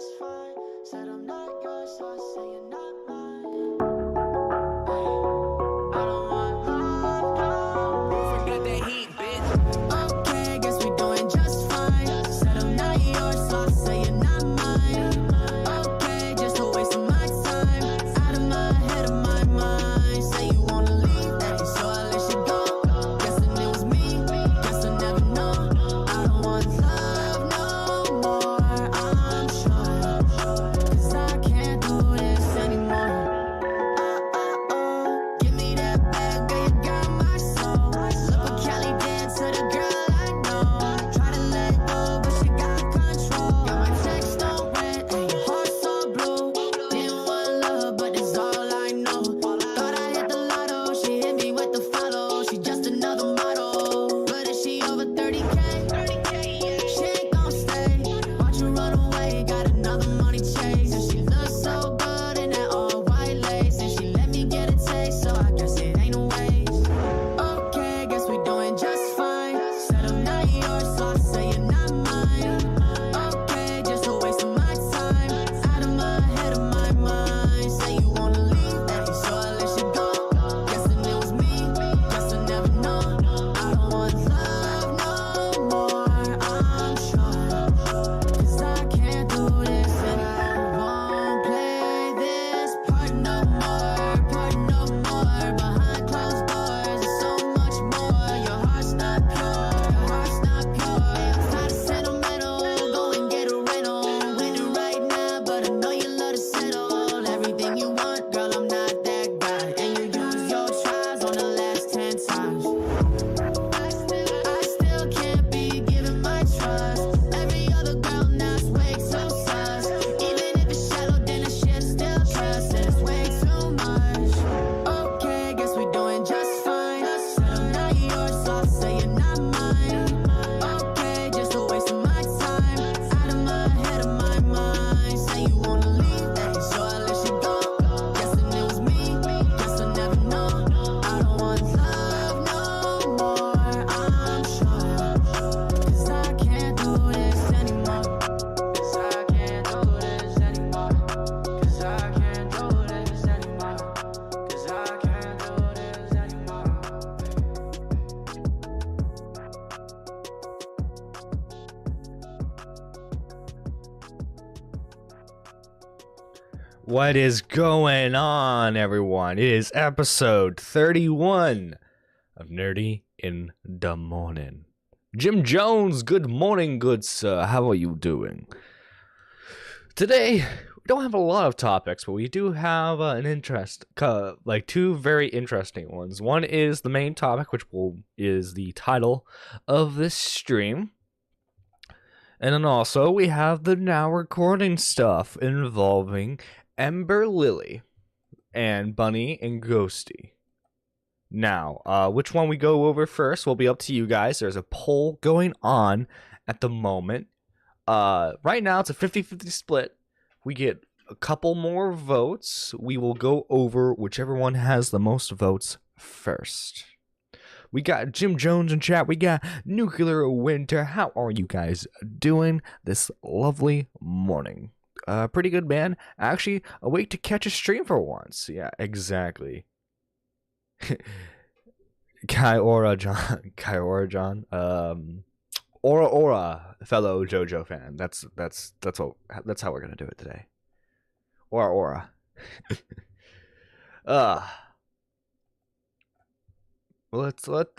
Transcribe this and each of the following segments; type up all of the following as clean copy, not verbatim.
just fine. Said I'm not yours, so I say you're not mine. I don't want love no more. Forget that heat, bitch. Okay, guess we doing just fine. Said I'm not yours, so I say you're not mine. Okay, just a waste of my time. Out of my head, of my mind. Say you wanna leave, so I let you go. Guessing it was me, guess I never know. I don't want love no more, I'm sure. 'Cause I can't do this anymore. Give me that bag, girl, you got my soul. Look what Kelly did to the girl I know. Try to let go, but she got control. Got my text on red, and your heart so blue. Didn't want love, but that's all I know. Thought I hit the lotto, she hit me with the follow. She just another model, but is she over 30K? She ain't gon' stay. Watch you run away, got another money chase. And she looks so good in that all white lace. And she let me get a taste, so I guess it ain't a waste. Okay, guess we doing just fine. Said I'm not yours, so I say you're not mine. Okay, just a waste of my time. Out of my head, of my mind. Say you wanna leave, so I let you go. Guessing it was me, guess I never know. I don't want love no more, I'm sure. 'Cause I can't do this anymore. Won't play this part no more, part no more. Behind closed doors, there's so much more. Your heart's not pure, your heart's not pure. It's not sentimental, go and get a rental. Winning right now, but I know you love to settle. Everything you want, girl, I'm not that guy. And you use your tries on the last 10 times. I still can't be giving my trust. Every other girl now's way too sus. Even if it's shallow, then the shit still trust. It's way too much. Okay, guess we doing just fine. Said I'm not yours, so I say you're not mine. Okay, just a waste of my time. Out of my head, of my mind. Say you wanna leave, so I let you go. Guessing it was me, guess I never know. I don't want love no more, I'm sure. 'Cause I can't do this anymore. 'Cause I can't do this anymore. 'Cause I can't do this anymore. 'Cause I can't do this anymore. What is going on, everyone? It is episode 31 of Nerdy in the Morning. Jim Jones, good morning, good sir. How are you doing? Today, we don't have a lot of topics, but we do have two very interesting ones. One is the main topic, which is the title of this stream. And then also, we have the now recording stuff involving Ember Lily and Bunny and Ghosty. Now, which one we go over first will be up to you guys. There's a poll going on at the moment. Right now, it's a 50-50 split. We get a couple more votes. We will go over whichever one has the most votes first. We got Jim Jones in chat. We got Nuclear Winter. How are you guys doing this lovely morning? Pretty good, man. Actually, awake to catch a stream for once. Yeah, exactly. Kai Aura John. Aura, fellow JoJo fan. That's how we're gonna do it today. Aura. Let's let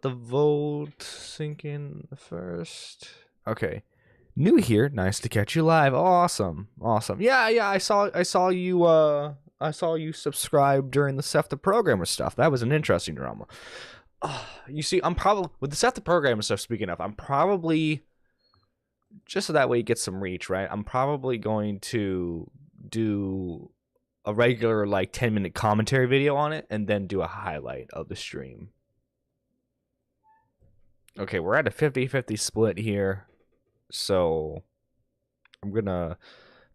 the vote sink in first. Okay. New here, nice to catch you live. Awesome. Yeah, I saw you subscribe during the Seth the Programmer stuff. That was an interesting drama. You see, I'm probably with the Seth the Programmer stuff. Speaking of, I'm probably just so that way you get some reach, right? I'm probably going to do a regular 10-minute commentary video on it and then do a highlight of the stream. Okay, we're at a 50-50 split here. So I'm gonna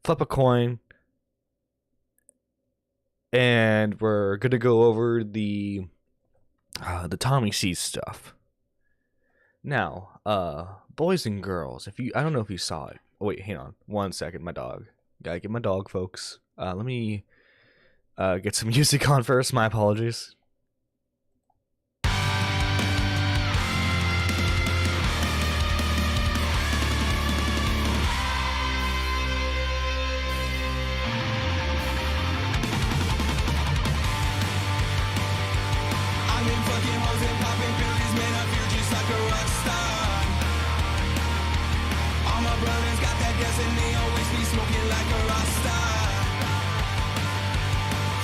flip a coin and we're gonna go over the Tommy C stuff. Now, boys and girls, I don't know if you saw it wait, hang on 1 second. My dog. Gotta get my dog, folks. Let me get some music on first. My apologies. I've been fucking hoes and popping pills, man, I feel just like a rock star. All my brothers got that gas and they always be smoking like a rock star.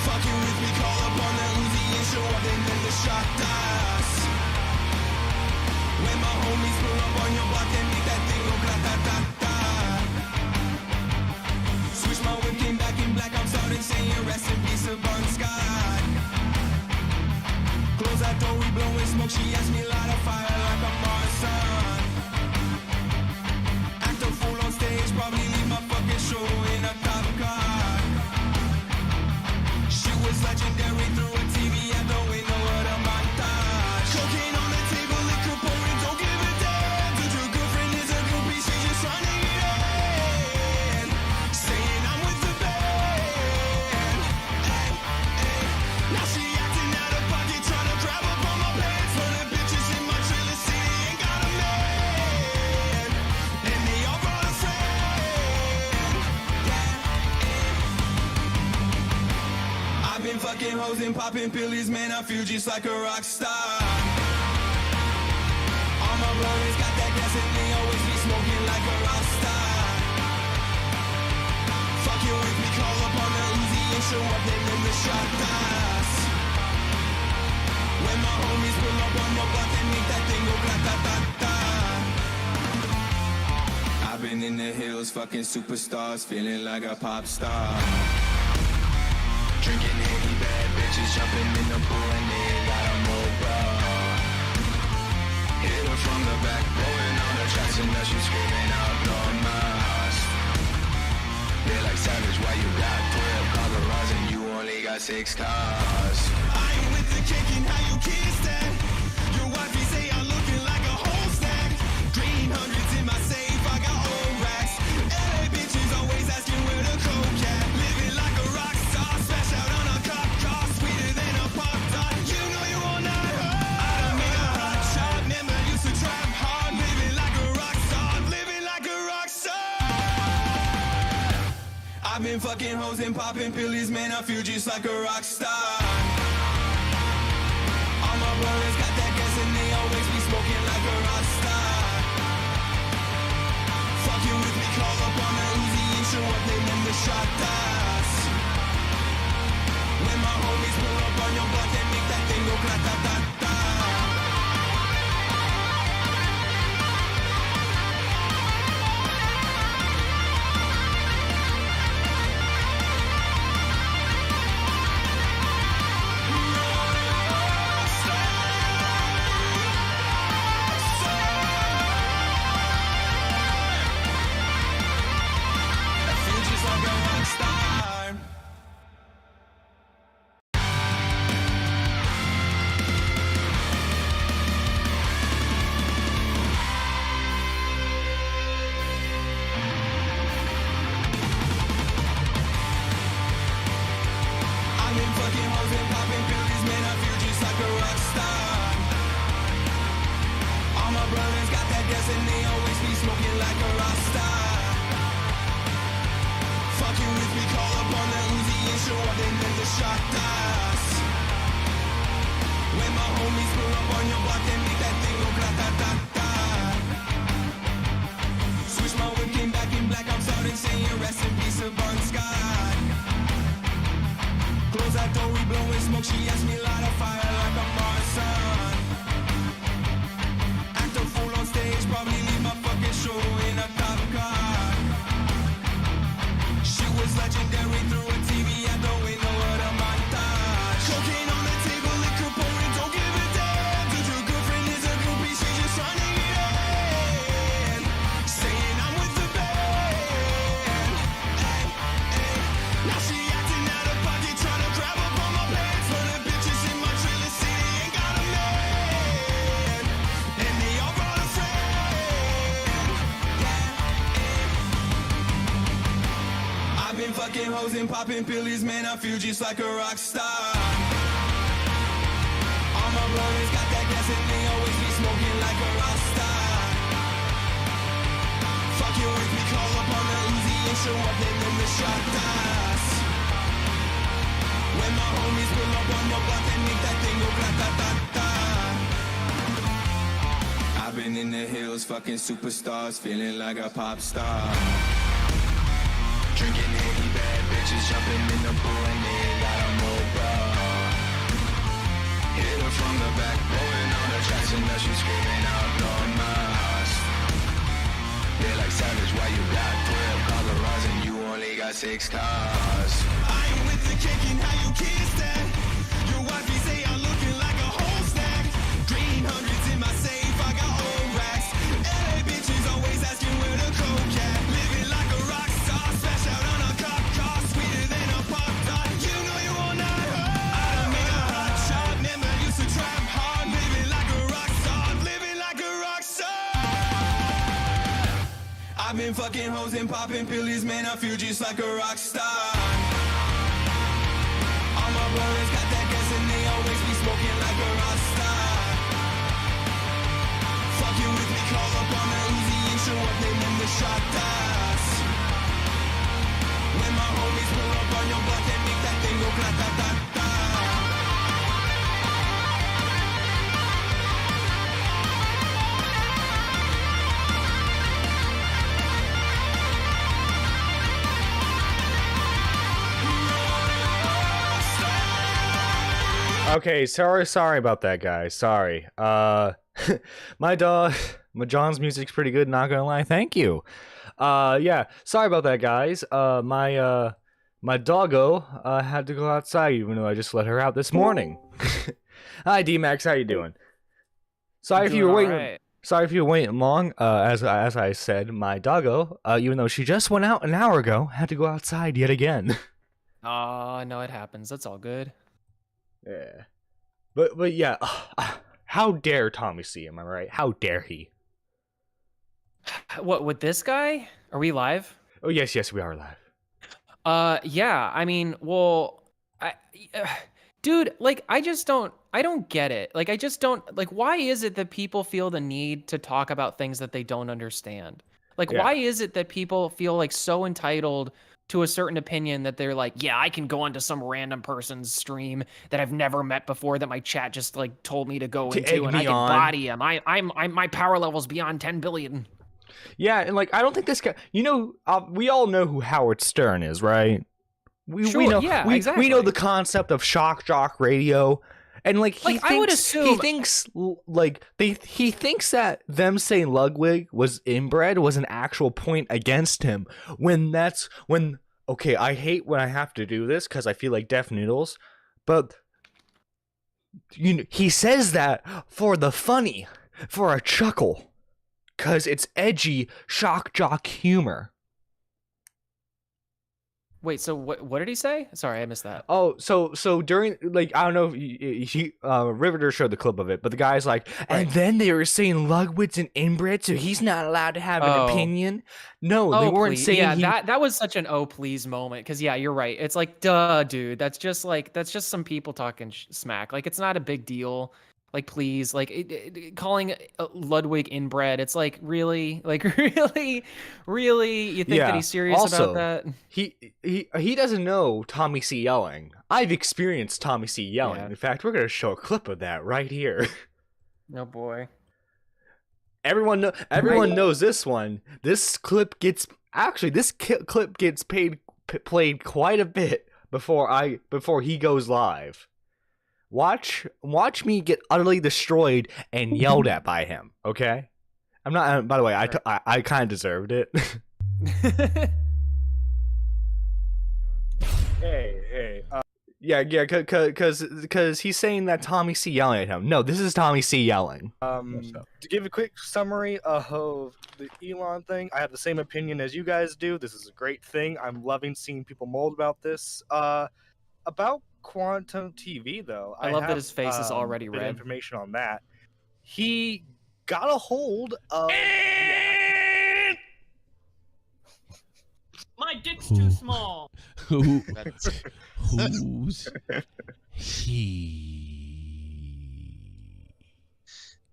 Fucking with me, call up on the Uzi and show up, and then the shot dies. When my homies pull up on your block and make that thing go grata-ta-ta. Switch my whip, came back in black, I'm starting saying rest in peace of Bon Scott. Close that door, we blowing smoke, she asked me light a fire like a Marsan. Act a fool on stage, probably leave my fucking show in a cop car. She was legendary through a TV at the window of the montage. Cocaine on the table, liquor pouring, don't give a damn. Dude, your girlfriend is a groupie, she just trying to get in. Saying I'm with the band. Ay, ay. Now she acting out of pocket, trying to grab up on my pants. For the bitches in my trailer city ain't got a man. And they all brought a friend. I've been fucking hoes and popping pillies, man, I feel just like a rock star. All my brothers got that gas and they always be smoking like a rock star. Fucking with me, call up on the Uzi and show up, and then the shot dies. When my homies pull up on your block and make that thing go grata-ta-ta. I've been in the hills, fucking superstars, feeling like a pop star. Drinking Henny, bad bitches jumping in the pool and they ain't got a mobile. Hit her from the back, blowing on the tracks and now she screaming out, blowing my. They're like savage, why you got 12 Colorados and you only got 6 cars? I ain't with the cake and how you kiss that. Your wifey say I'm looking like a whole stack. Green hundreds in my safe, I got old racks. LA bitches always asking where the coke at. Living like a rock star, smash out on a cop car, sweeter than a pop tart. You know you want that hard. I done made a hot shot, never used to trap hard. Living like a rock star, living like a rock star. I've been fucking hoes and popping pillies, man, I feel just like a rock star. All my brothers got that gas and they always be smoking like a rock star. Fucking with me, call up on the Uzi and show up, and then the shot dies. When my homies pull up on your block and make that thing go grata-ta-ta. And they always be smoking like a rock star. Fucking with me, call up on the Uzi and show up, and then the shot dies. When my homies pull up on your block and make that thing go grata-ta-ta. Switch my whip, came back in black, I'm starting saying rest in peace of Bon Scott. Close that door, we blowing smoke, she asked me light a fire like a Marsan. Act a fool on stage, probably leave my fucking show in a cop car. She was legendary through a TV at the window of the montage. Cocaine on the table, liquor pouring, don't give a damn. Dude, your girlfriend is a groupie, she just fucking hoes and popping pillies, man, I feel just like a rock star. All my brothers got that gas and they always be smoking like a rock star. Fucking with me, call up on the Uzi and show up in the shot dice. When my homies pull up on your block and make that thing go grata-ta-ta. I've been in the hills, fucking superstars, feeling like a pop star. Drinking any bad bitches, jumping in the pool and they ain't got a mobile. Hit her from the back, blowing on the tracks and now she's screaming out, no mas. They're like savage, why you got 12 cars around and you only got 6 cars? I ain't with the cake and how you kiss that. Your wife, you say I'm looking like a whole snack. Green hundreds in my safe, I got old racks. LA bitches always asking where the coke at. Living like a rock star, smash out on a cop car, sweeter than a pop tart. You know you all not hurt. I done made a hot shot, never used to trap hard. Living like a rock star, living like a rock star. I've been fucking hoes and popping pillies, man, I feel just like a rock star. All my brothers got that gas and they always be smoking like a rock star. Fucking with me, call up on the Uzi and show up in the shot dice. When my homies pull up on your block and make that thing go grata-ta-ta. Okay, sorry about that, guys. Sorry. My John's music's pretty good, not gonna lie. Thank you. Yeah, sorry about that, guys. My doggo had to go outside, even though I just let her out this morning. Hi, D-Max, how you doing? Sorry if you were waiting. Right. Sorry if you were waiting long. As I said, my doggo, even though she just went out an hour ago, had to go outside yet again. Oh, no, it happens. That's all good. Yeah, but yeah, how dare Tommy see him? Am I right? How dare he? What, with this guy? Are we live? Oh yes, we are live. Yeah, I mean, well, dude, like, I don't get it. Like, I just don't, like, why is it that people feel the need to talk about things that they don't understand? Like, Yeah. why is it that people feel like so entitled to a certain opinion that they're like, yeah, I can go onto some random person's stream that I've never met before that my chat just like told me to go To into, egg and me I can on. body him. I'm my power level's beyond 10 billion. Yeah, and like I don't think this guy. You know, we all know who Howard Stern is, right? We Sure, know. yeah, we exactly. know the concept of shock jock radio, and like he Like, thinks I would assume- he thinks that them saying Ludwig was inbred was an actual point against him. Okay, I hate when I have to do this because I feel like deaf noodles, but he says that for the funny, for a chuckle, because it's edgy shock jock humor. Wait, so what did he say? Sorry, I missed that. Oh, so during, like, I don't know if Riveter showed the clip of it, but the guy's like, and then they were saying Ludwig's an inbred, so he's not allowed to have an opinion. No, they weren't please. saying Yeah, that was such an oh please moment. Because yeah, you're right. It's like, duh, dude. That's just some people talking smack. Like, it's not a big deal. Like, please, like calling Ludwig inbred. It's like, really, really, you think that he's serious also, about that? He doesn't know Tommy C yelling. I've experienced Tommy C yelling. Yeah. In fact, we're gonna show a clip of that right here. Oh boy. Everyone knows this one. This clip gets played quite a bit before he goes live. Watch me get utterly destroyed and yelled at by him. Okay, I'm not. By the way, I kind of deserved it. Hey. Yeah, because he's saying that Tommy C yelling at him. No, this is Tommy C yelling. To give a quick summary of the Elon thing, I have the same opinion as you guys do. This is a great thing. I'm loving seeing people mold about this. About Quantum TV, though, I love that his face is already a bit of red. information on that. He got a hold of. My dick's too small. Who? That's Who's he?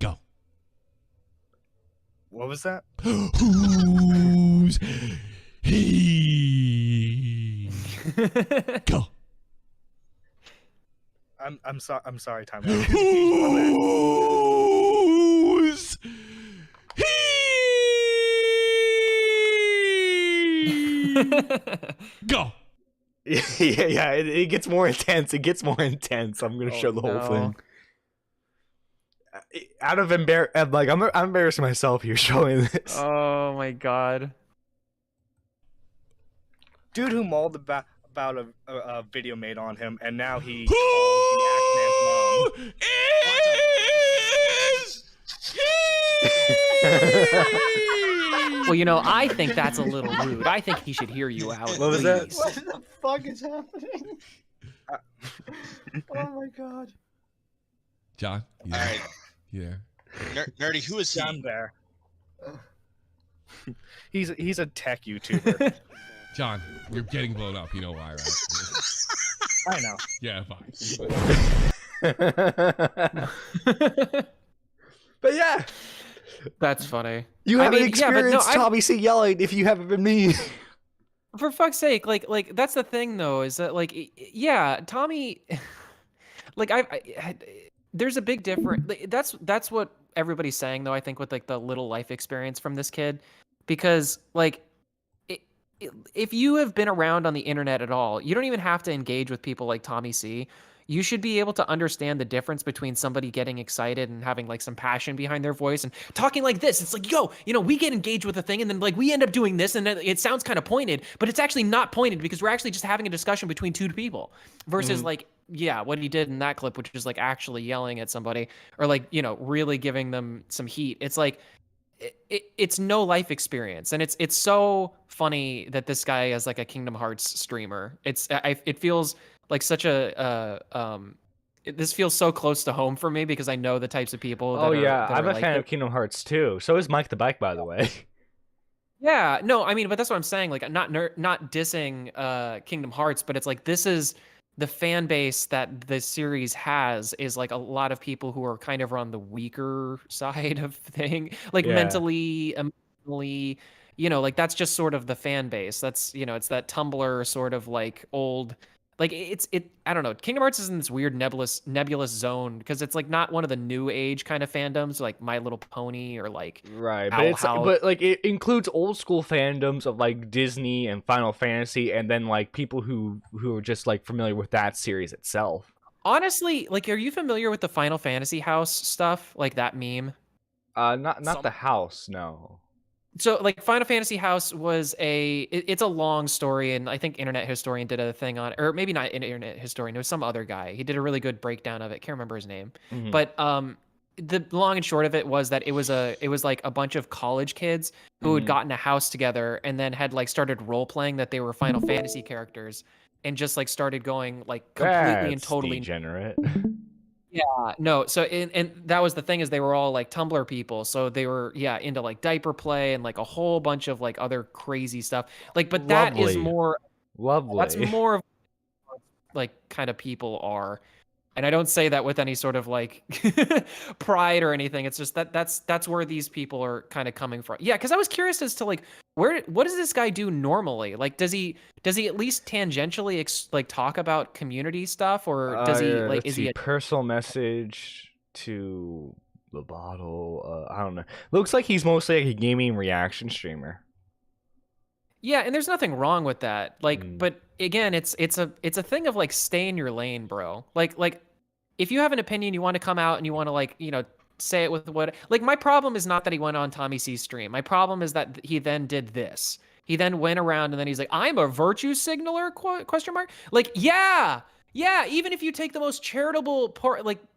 Go. What was that? Who's he? Go. I'm sorry, time. Who's he? Go. Yeah, it gets more intense. It gets more intense. I'm gonna Oh, show the whole no. thing. Out of I'm embarrassing myself here showing this. Oh my god. Dude who mauled about a video made on him, and now he Who calls the Axeman's Well, you know, I think that's a little rude. I think he should hear you out. What was that? please. What the fuck is happening? Oh my god. John. all right. Yeah. Nerdy, who is he? mom. I'm there. He's a tech YouTuber. John, you're getting blown up. You know why, right? I know. Yeah, fine. But yeah, That's funny. you I haven't mean, yeah, but no, experienced I- Tommy C yelling if you haven't been me. For fuck's sake, like that's the thing though, is that like yeah, Tommy like there's a big difference. That's what everybody's saying though, I think, with like the little life experience from this kid, because like if you have been around on the internet at all, you don't even have to engage with people like Tommy C. You should be able to understand the difference between somebody getting excited and having like some passion behind their voice and talking like this. It's like, yo, you know, we get engaged with a thing and then like we end up doing this and it sounds kind of pointed, but it's actually not pointed because we're actually just having a discussion between two people versus like, yeah, what he did in that clip, which is like actually yelling at somebody or like, you know, really giving them some heat. It's like, it's no life experience, and it's so funny that this guy is like a Kingdom Hearts streamer. It feels like such a this feels so close to home for me because I know the types of people. Oh that yeah, that I'm a like fan it. of Kingdom Hearts too. So is Mike the Bike, by the way. Yeah, no, I mean, but that's what I'm saying. Like, not dissing Kingdom Hearts, but it's like this is the fan base that this series has is like a lot of people who are kind of on the weaker side of thing, like Yeah. mentally, emotionally, you know, like that's just sort of the fan base. That's, you know, it's that Tumblr sort of like old, like I don't know. Kingdom Hearts is in this weird nebulous zone because it's like not one of the new age kind of fandoms like My Little Pony or like Right, Owl but it's House. but like it includes old school fandoms of like Disney and Final Fantasy, and then like people who are just like familiar with that series itself. Honestly, like, are you familiar with the Final Fantasy house stuff? Like that meme? Not Some- the house, no. So, like, Final Fantasy house was it's a long story, and I think Internet Historian did a thing on it, or maybe not Internet Historian, it was some other guy. He did a really good breakdown of it. Can't remember his name. Mhm. But the long and short of it was that it was like a bunch of college kids who had Mhm. gotten a house together and then had like started role playing that they were Final Fantasy characters and just like started going like completely and That's totally degenerate. no. So and that was the thing is they were all like Tumblr people, so they were into like diaper play and like a whole bunch of like other crazy stuff. Like, but that is Lovely. more Lovely. that's more of like kind of people are. And I don't say that with any sort of like pride or anything. It's just that's where these people are kind of coming from. Yeah, because I was curious as to like what does this guy do normally? Like, does he at least tangentially like talk about community stuff, or does he like let's is see, he? personal message to the bottle? I don't know. Looks like he's mostly like a gaming reaction streamer. Yeah, and there's nothing wrong with that. Like, Mm. but again, it's a thing of like stay in your lane, bro. Like if you have an opinion, you want to come out and you want to like, you know, say it with what like my problem is not that he went on Tommy C's stream. My problem is that he then did this. He then went around and then he's like, "I'm a virtue signaler?" Question mark. Like, yeah, even if you take the most charitable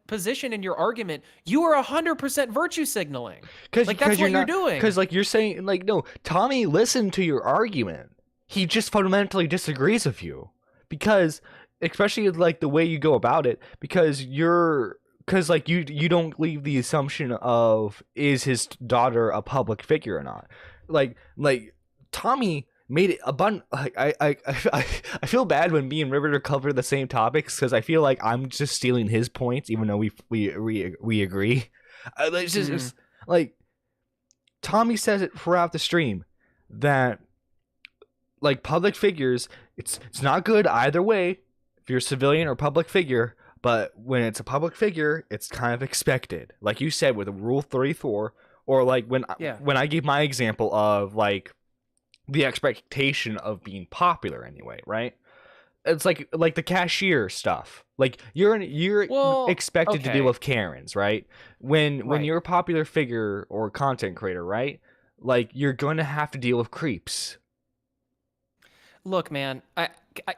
position in your argument, you are 100% virtue signaling. Like, that's what you're doing. Because like you're saying, like, no, Tommy listened to your argument. He just fundamentally disagrees with you because, especially like the way you go about it, because like you don't leave the assumption of is his daughter a public figure or not. Like Tommy made it abundant. Like I feel bad when me and Riveter cover the same topics because I feel like I'm just stealing his points, even though we agree. It's like Tommy says it throughout the stream that like public figures, it's not good either way if you're a civilian or public figure. But when it's a public figure, it's kind of expected, like you said with the Rule 34, or like when I gave my example of like the expectation of being popular anyway, right? It's like the cashier stuff. Like you're expected to deal with Karens, right? When you're a popular figure or content creator, right? Like you're going to have to deal with creeps. Look, man,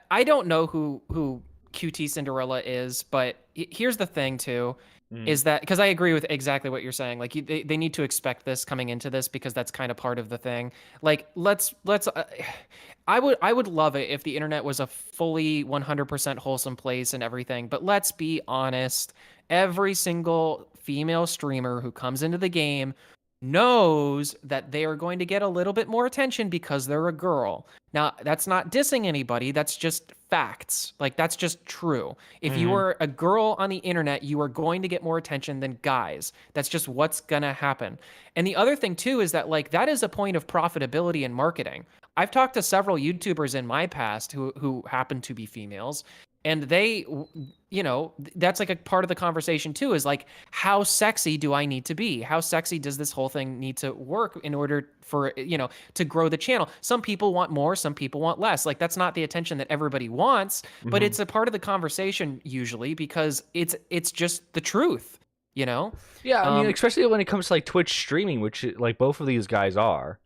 I don't know who QT Cinderella is, but here's the thing too, is that because I agree with exactly what you're saying. Like they need to expect this coming into this because that's kind of part of the thing. Like let's I would love it if the internet was a fully 100% wholesome place and everything, but let's be honest, every single female streamer who comes into the game knows that they are going to get a little bit more attention because they're a girl. Now, that's not dissing anybody, that's just facts. Like that's just true. If you are a girl on the internet, you are going to get more attention than guys. That's just what's going to happen. And the other thing too is that like that is a point of profitability in marketing. I've talked to several YouTubers in my past who happen to be females, and they, you know, that's like a part of the conversation too, is like, how sexy do I need to be? How sexy does this whole thing need to work in order for, you know, to grow the channel? Some people want more, some people want less. Like that's not the attention that everybody wants, but it's a part of the conversation usually because it's just the truth, you know? Yeah, I mean, especially when it comes to like Twitch streaming, which like both of these guys are.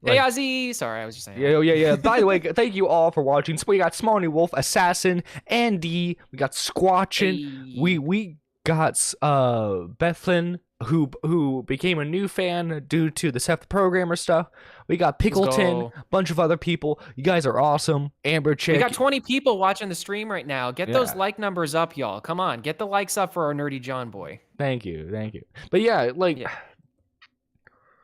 Like, hey, Ozzy! Sorry, I was just saying. Yeah. By the way, thank you all for watching. So we got Smalley Wolf, Assassin, Andy. We got Squatchin. Hey. We got Bethlin, who became a new fan due to the Seth Programmer stuff. We got Pickleton, a bunch of other people. You guys are awesome. Amber Chick. We got 20 people watching the stream right now. Get those like numbers up, y'all. Come on, get the likes up for our nerdy John boy. Thank you. But yeah,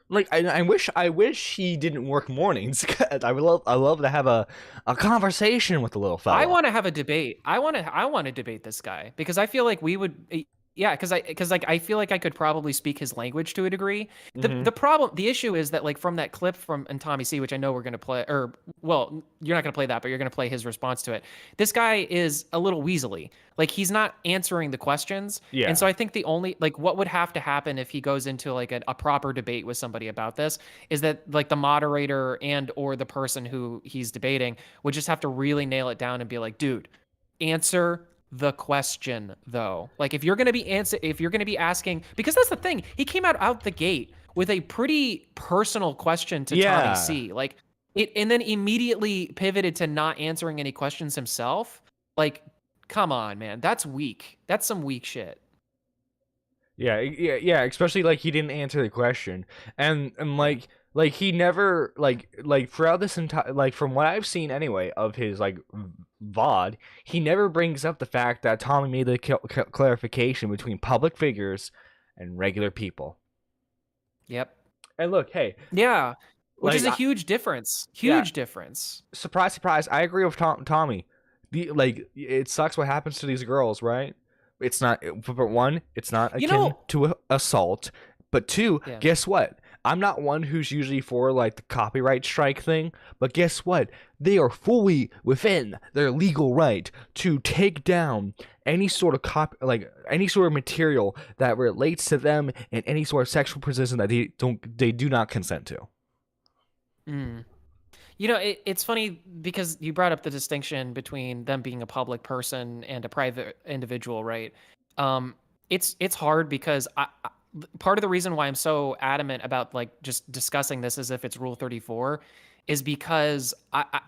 like I wish he didn't work mornings. I love to have a conversation with the little fella. I want to have a debate. I want to debate this guy because I feel like we would. Yeah, because I feel like I could probably speak his language to a degree. The issue is that like from that clip from and Tommy C, which I know we're gonna play, or well, you're not gonna play that, but you're gonna play his response to it. This guy is a little weaselly. Like he's not answering the questions. Yeah. And so I think the only like what would have to happen if he goes into like a proper debate with somebody about this is that like the moderator and or the person who he's debating would just have to really nail it down and be like, dude, answer the question though. Like if you're going to be asking, because that's the thing, he came out the gate with a pretty personal question to Tommy C, like it, and then immediately pivoted to not answering any questions himself. Like come on, man, that's weak. That's some weak shit. Yeah, especially like he didn't answer the question. And like he never like throughout this entire, like from what I've seen anyway of his like VOD, he never brings up the fact that Tommy made the clarification between public figures and regular people. Yep. And look, hey. Yeah. Which is a huge difference. Huge difference. Surprise, surprise. I agree with Tommy. It sucks what happens to these girls, right? It's not, but one, it's not akin to assault. But two, guess what? I'm not one who's usually for like the copyright strike thing, but guess what? They are fully within their legal right to take down any sort of any sort of material that relates to them in any sort of sexual position that they do not consent to. You know, it's funny because you brought up the distinction between them being a public person and a private individual, right? It's hard because part of the reason why I'm so adamant about like just discussing this as if it's Rule 34 is because I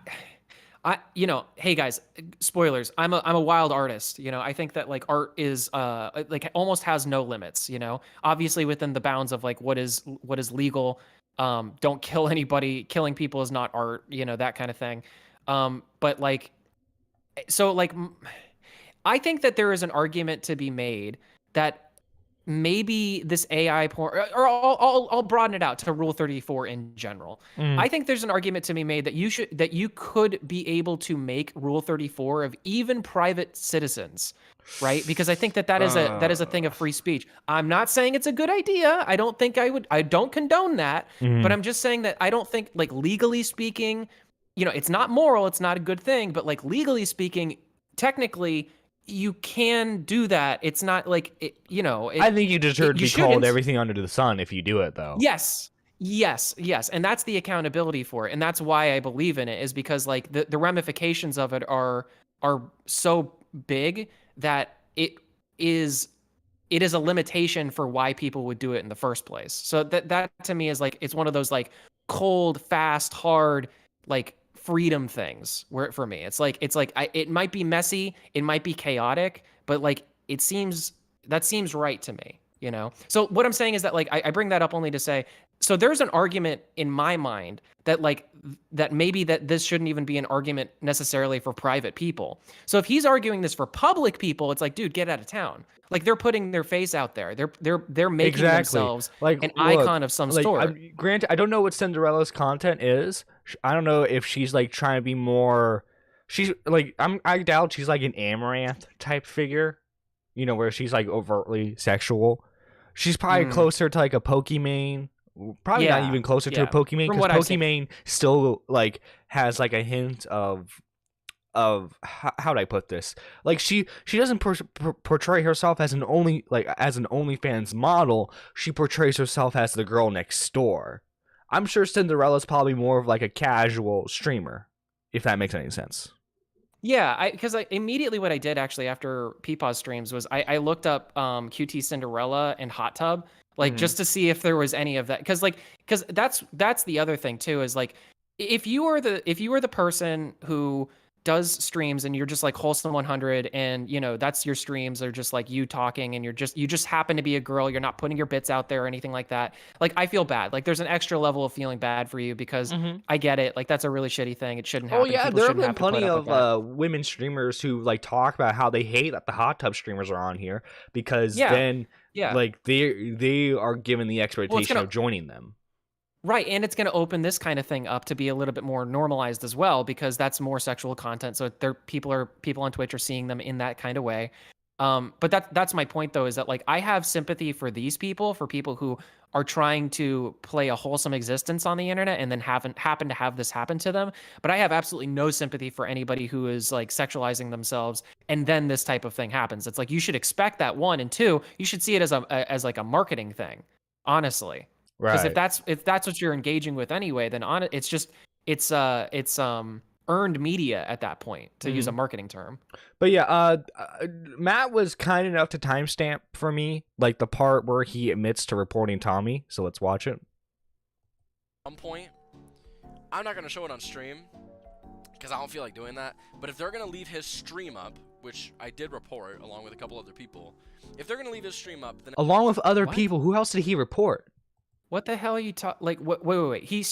you know, hey guys, spoilers. I'm a wild artist. You know, I think that like art is like almost has no limits. You know, obviously within the bounds of like what is legal. Don't kill anybody. Killing people is not art. You know, that kind of thing. But like, so like, I think that there is an argument to be made that maybe this AI porn, or I'll broaden it out to Rule 34 in general. I think there's an argument to be made that you could be able to make Rule 34 of even private citizens, right? Because I think that is a thing of free speech. I'm not saying it's a good idea. I don't condone that, but I'm just saying that I don't think, like, legally speaking, it's not moral, it's not a good thing, but like legally speaking, technically you can do that. It's not like I think you deserve to you be called shouldn't. everything under the sun if you do it, though. Yes. And that's the accountability for it. And that's why I believe in it, is because like the ramifications of it are so big that it is a limitation for why people would do it in the first place. So that to me is like, it's one of those like cold, fast, hard, like freedom things where for me it's like it might be messy, it might be chaotic, but like that seems right to me. So what I'm saying is that like I bring that up only to say, so there's an argument in my mind that like that maybe that this shouldn't even be an argument necessarily for private people. So if he's arguing this for public people, it's like, dude, get out of town. Like, they're putting their face out there. They're making themselves like an look, icon of some like, sort. Granted, I don't know what Cinderella's content is. I don't know if she's like trying to be more. She's like I doubt she's like an Amaranth type figure, where she's like overtly sexual. She's probably closer to like a Pokimane. Probably not even closer to a Pokimane, because Pokimane still like has like a hint of how do I put this? Like she doesn't portray herself as an OnlyFans model. She portrays herself as the girl next door. I'm sure Cinderella's probably more of like a casual streamer, if that makes any sense. Yeah, because immediately what I did actually after Peepaw's streams was I looked up QT Cinderella and Hot Tub, like just to see if there was any of that, because that's the other thing too, is like if you are the person who does streams and you're just like Wholesome 100 and that's your streams are just like you talking and you just happen to be a girl, you're not putting your bits out there or anything like that, like I feel bad. Like there's an extra level of feeling bad for you, because I get it, like that's a really shitty thing, it shouldn't happen. Oh yeah, People there have shouldn't been have to put plenty up with of women streamers who like talk about how they hate that the Hot Tub streamers are on here, because then like they are given the expectation of joining them. Right, and it's going to open this kind of thing up to be a little bit more normalized as well, because that's more sexual content. So people on Twitch are seeing them in that kind of way. But that's my point, though, is that like I have sympathy for these people, for people who are trying to play a wholesome existence on the internet and then happen to have this happen to them. But I have absolutely no sympathy for anybody who is like sexualizing themselves and then this type of thing happens. It's like you should expect that, one, and two, you should see it as like a marketing thing, honestly. Because if that's what you're engaging with anyway, then it's earned media at that point, to use a marketing term. But yeah, Matt was kind enough to timestamp for me like the part where he admits to reporting Tommy. So let's watch it. At some point, I'm not gonna show it on stream because I don't feel like doing that. But if they're gonna leave his stream up, which I did report along with a couple other people, if they're gonna leave his stream up, then along with other people, who else did he report? What the hell are you talking? Like, wait. He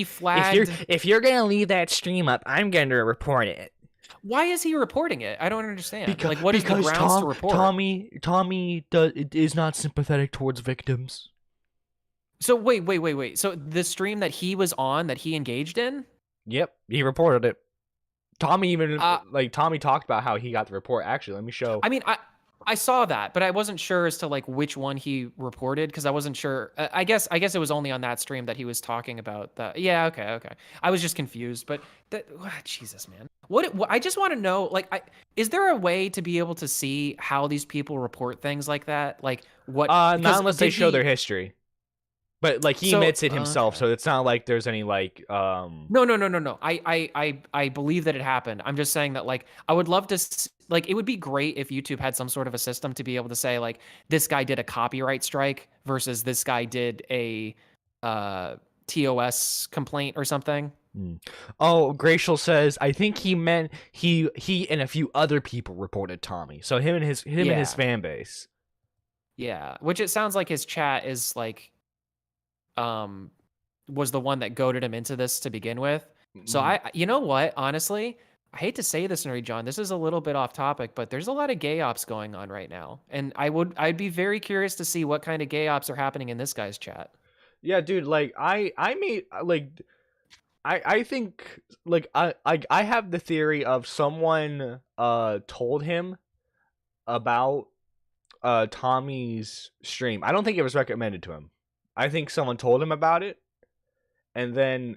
flagged. If you're gonna leave that stream up, I'm gonna report it. Why is he reporting it? I don't understand. Like, what is the grounds to report? Tommy is not sympathetic towards victims. So wait. So the stream that he was on, that he engaged in? Yep, he reported it. Tommy even Tommy talked about how he got the report. Actually, let me show. I mean, I saw that, but I wasn't sure as to like which one he reported, because I wasn't sure. I guess it was only on that stream that he was talking about that. Yeah, okay. I was just confused, but Jesus, man. What I just want to know, like, is there a way to be able to see how these people report things like that? Like what? Not unless they show their history. But like he admits it himself, so it's not like there's any like No. I believe that it happened. I'm just saying that like I would love to like it would be great if YouTube had some sort of a system to be able to say like this guy did a copyright strike versus this guy did a TOS complaint or something. Oh, Gracial says I think he meant he and a few other people reported Tommy. So him and his fan base. Yeah, which it sounds like his chat is like was the one that goaded him into this to begin with. So you know what, honestly, I hate to say this, Nerdy John, this is a little bit off topic, but there's a lot of gay ops going on right now. And I'd be very curious to see what kind of gay ops are happening in this guy's chat. Yeah, dude, like I made like I think like I have the theory of someone told him about Tommy's stream. I don't think it was recommended to him. I think someone told him about it, and then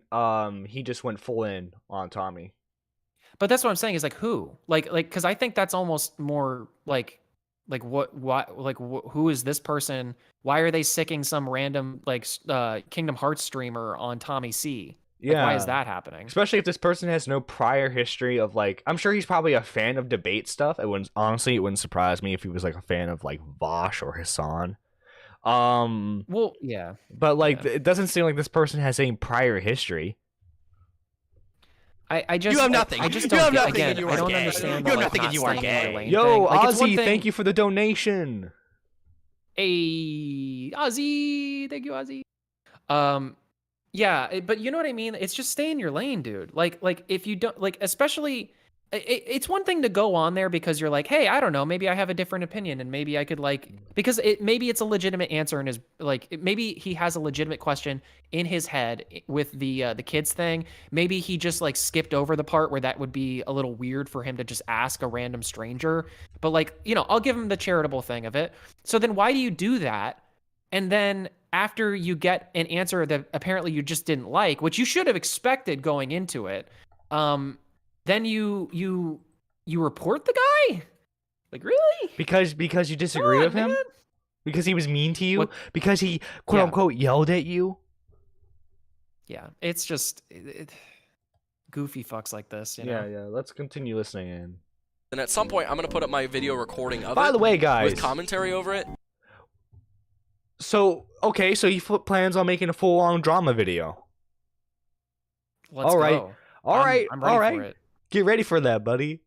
he just went full in on Tommy. But that's what I'm saying is like who? Like cuz I think that's almost more like who is this person? Why are they sicking some random like Kingdom Hearts streamer on Tommy C? Like, Yeah. why is that happening? Especially if this person has no prior history of like, I'm sure he's probably a fan of debate stuff. It wouldn't surprise me if he was like a fan of like Vosh or Hassan. Well, yeah. But like, Yeah. it doesn't seem like this person has any prior history. I just You have nothing. I just You don't have get, nothing again, and you I are don't gay. understand. You have the, nothing like, and you are not staying in your gay. lane Yo, thing. Like, it's one Ozzy, thing- thank you for the donation. Hey, Ozzy, thank you, Ozzy. Yeah, but you know what I mean? It's just stay in your lane, dude. Like if you don't like, especially, it's one thing to go on there because you're like, hey, I don't know, maybe I have a different opinion, and maybe I could like, because maybe it's a legitimate answer in his like, maybe he has a legitimate question in his head with the kids thing. Maybe he just like skipped over the part where that would be a little weird for him to just ask a random stranger. But like, you know, I'll give him the charitable thing of it. So then why do you do that? And then after you get an answer that apparently you just didn't like, which you should have expected going into it, then you report the guy? Like, really? Because you disagree Come with on, him? man. Because he was mean to you? What- Because he quote Yeah. unquote yelled at you? Yeah, it's just goofy fucks like this, you know? Yeah. Let's continue listening in. And at some point, I'm gonna put up my video recording of By it the way, guys. with commentary over it. So okay, so he plans on making a full-on drama video. Let's All right. go. All right, I'm ready all right. for it. Get ready for that, buddy.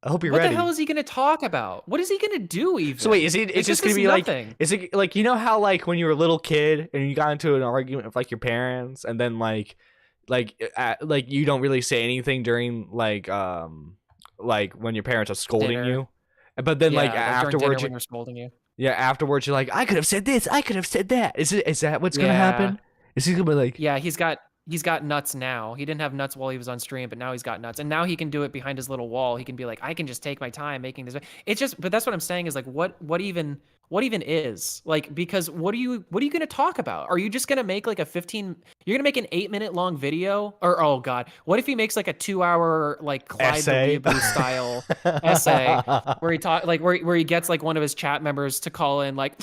I hope you're What ready. the hell is he going to talk about? What is he going to do even? So wait, is it? It's just gonna be like? nothing. Is it like, you know how like when you were a little kid and you got into an argument with like your parents, and then like you don't really say anything during like when your parents are scolding Dinner. you, but then like during dinner afterwards, when they're scolding you. afterwards you're like, I could have said this, I could have said that. Is that what's gonna Yeah. happen? Is he gonna be like? Yeah, he's got nuts now. He didn't have nuts while he was on stream, but now he's got nuts, and now he can do it behind his little wall. He can be like, I can just take my time making this. It's just, but that's what I'm saying is like, what even is like, because what are you going to talk about? Are you just going to make like you're going to make an 8-minute long video, or oh god, what if he makes like a 2-hour like Clyde Essay? the Weeaboo style essay where he talk like where he gets like one of his chat members to call in like,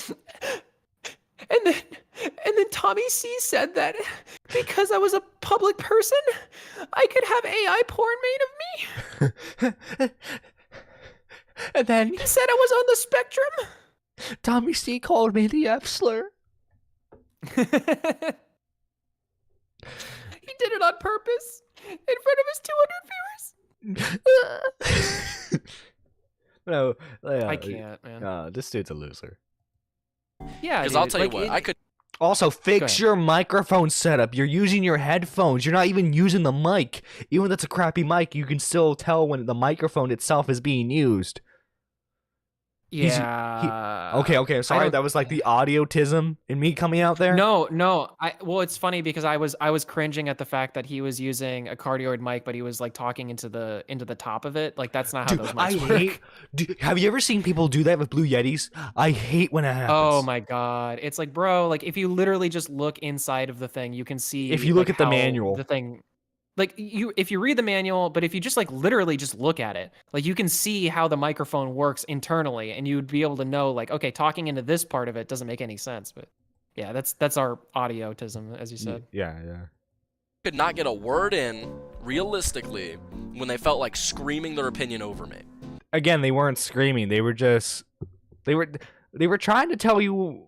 and then Tommy C said that because I was a public person, I could have AI porn made of me. And then He said I was on the spectrum. Tommy C called me the F slur. He did it on purpose in front of his 200 viewers. No, I can't, man. this dude's a loser. Yeah, Because I'll dude, tell you like, what, I could. Also, fix ahead. your microphone setup. You're using your headphones. You're not even using the mic. Even if that's a crappy mic, you can still tell when the microphone itself is being used. Yeah. Okay. Sorry, don't- that was like the audiotism in me coming out there. No. Well, it's funny because I was cringing at the fact that he was using a cardioid mic, but he was like talking into the top of it. Like that's not how Dude, those I mics work. hate. Have you ever seen people do that with Blue Yetis? I hate when it happens. Oh my god. It's like, bro, like if you literally just look inside of the thing, you can see If you look like, at the how manual. the thing like if you read the manual, but if you just like literally just look at it, like you can see how the microphone works internally and you'd be able to know like, okay, talking into this part of it doesn't make any sense. But yeah, that's our audiotism, as you said. Yeah. Could not get a word in realistically when they felt like screaming their opinion over me. Again, they weren't screaming. They were just. They were trying to tell you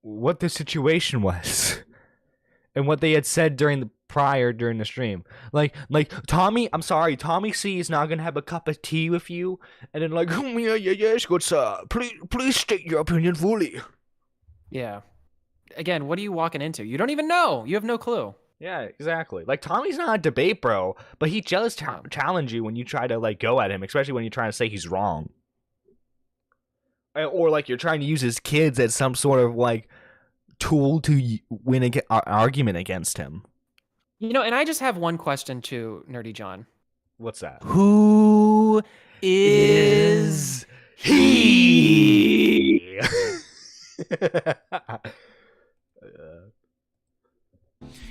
what the situation was, and what they had said during the stream. Like Tommy, I'm sorry, Tommy C is not gonna have a cup of tea with you, and then like, yes, good sir, please state your opinion fully. Yeah. Again, what are you walking into? You don't even know. You have no clue. Yeah, exactly. Like Tommy's not a debate bro, but he does challenge you when you try to like go at him, especially when you're trying to say he's wrong. Or like you're trying to use his kids as some sort of like tool to win an argument against him. You know, and I just have one question to Nerdy John. What's that? Who is he?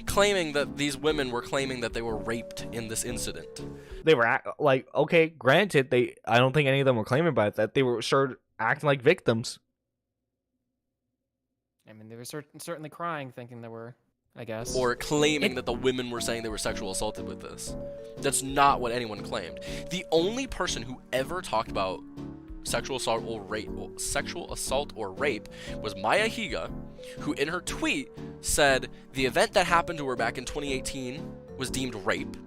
Claiming that these women were claiming that they were raped in this incident. They were like, okay, granted, I don't think any of them were claiming about that. They were sure acting like victims. I mean, they were certainly crying, thinking they were, I guess. Or claiming that the women were saying they were sexual assaulted with this. That's not what anyone claimed. The only person who ever talked about sexual assault or rape was Maya Higa, who in her tweet said the event that happened to her back in 2018 was deemed rape.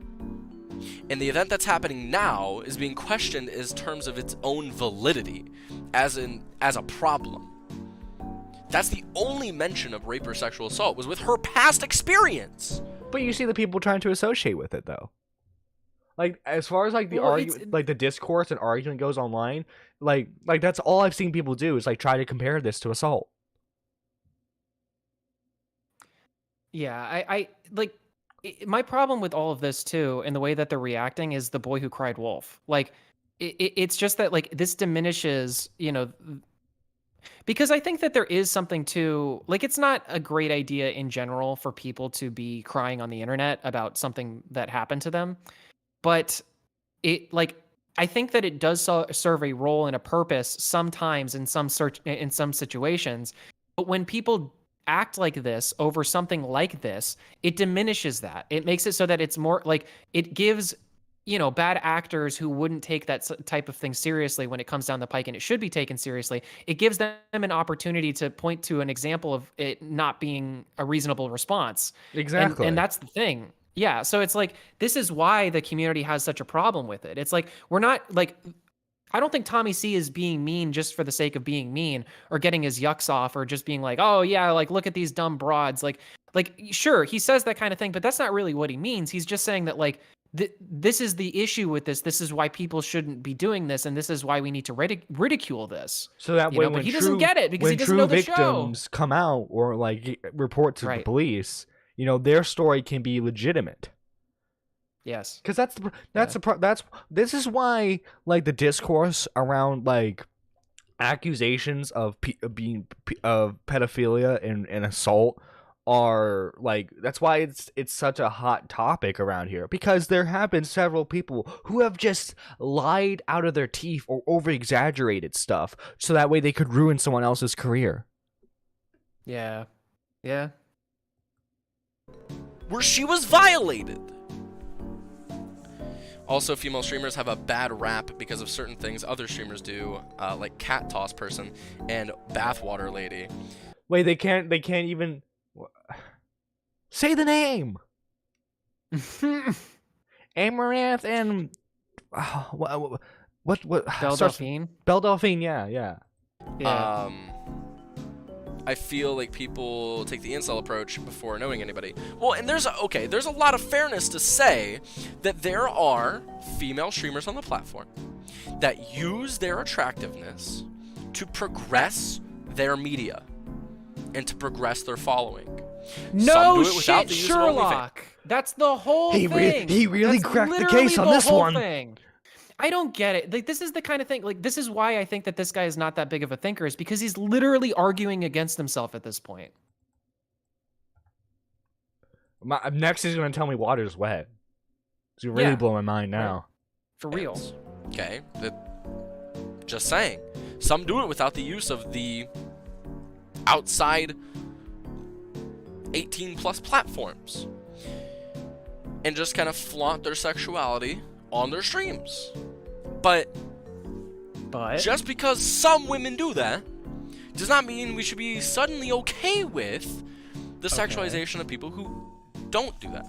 And the event that's happening now is being questioned in terms of its own validity, as a problem. That's the only mention of rape or sexual assault was with her past experience. But you see the people trying to associate with it, though. Like, as far as like the argument, like the discourse and argument goes online, like that's all I've seen people do is like try to compare this to assault. Yeah, I like my problem with all of this too, and the way that they're reacting is the boy who cried wolf. Like, it's just that like this diminishes, you know. Because I think that there is something to, like, it's not a great idea in general for people to be crying on the internet about something that happened to them. But I think that it does serve a role and a purpose sometimes in some situations. But when people act like this over something like this, it diminishes that. It makes it so that it's more like it gives, you know, bad actors who wouldn't take that type of thing seriously when it comes down the pike and it should be taken seriously. It gives them an opportunity to point to an example of it not being a reasonable response. Exactly. And that's the thing. Yeah. So it's like, this is why the community has such a problem with it. It's like, we're not like, I don't think Tommy C is being mean just for the sake of being mean or getting his yucks off or just being like, oh yeah, like look at these dumb broads. Like sure, he says that kind of thing, but that's not really what he means. He's just saying that like, this is the issue with this. This is why people shouldn't be doing this, and this is why we need to ridicule this. So that way, but he doesn't get it because he doesn't know the show. When true victims come out or like report to the police, you know, their story can be legitimate. Yes, because this is why like the discourse around like accusations of pedophilia and assault are like, that's why it's such a hot topic around here, because there have been several people who have just lied out of their teeth or over exaggerated stuff so that way they could ruin someone else's career. Yeah. Where she was violated. Also, female streamers have a bad rap because of certain things other streamers do, like cat toss person and bathwater lady. Wait, they can't even say the name. Amaranth and what Belle Delphine? Belle Delphine, yeah. I feel like people take the incel approach before knowing anybody. Well, and there's a lot of fairness to say that there are female streamers on the platform that use their attractiveness to progress their media and to progress their following. No shit, Sherlock. That's the whole thing. He really cracked the case on this one. Thing. I don't get it. Like, this is the kind of thing, like, this is why I think that this guy is not that big of a thinker, is because he's literally arguing against himself at this point. Next he's going to tell me water's wet. It's really blowing my mind now. Right. For real. Okay. Just saying. Some do it without the use of the outside 18 plus platforms. And just kind of flaunt their sexuality on their streams. But just because some women do that does not mean we should be suddenly okay with the sexualization of people who don't do that.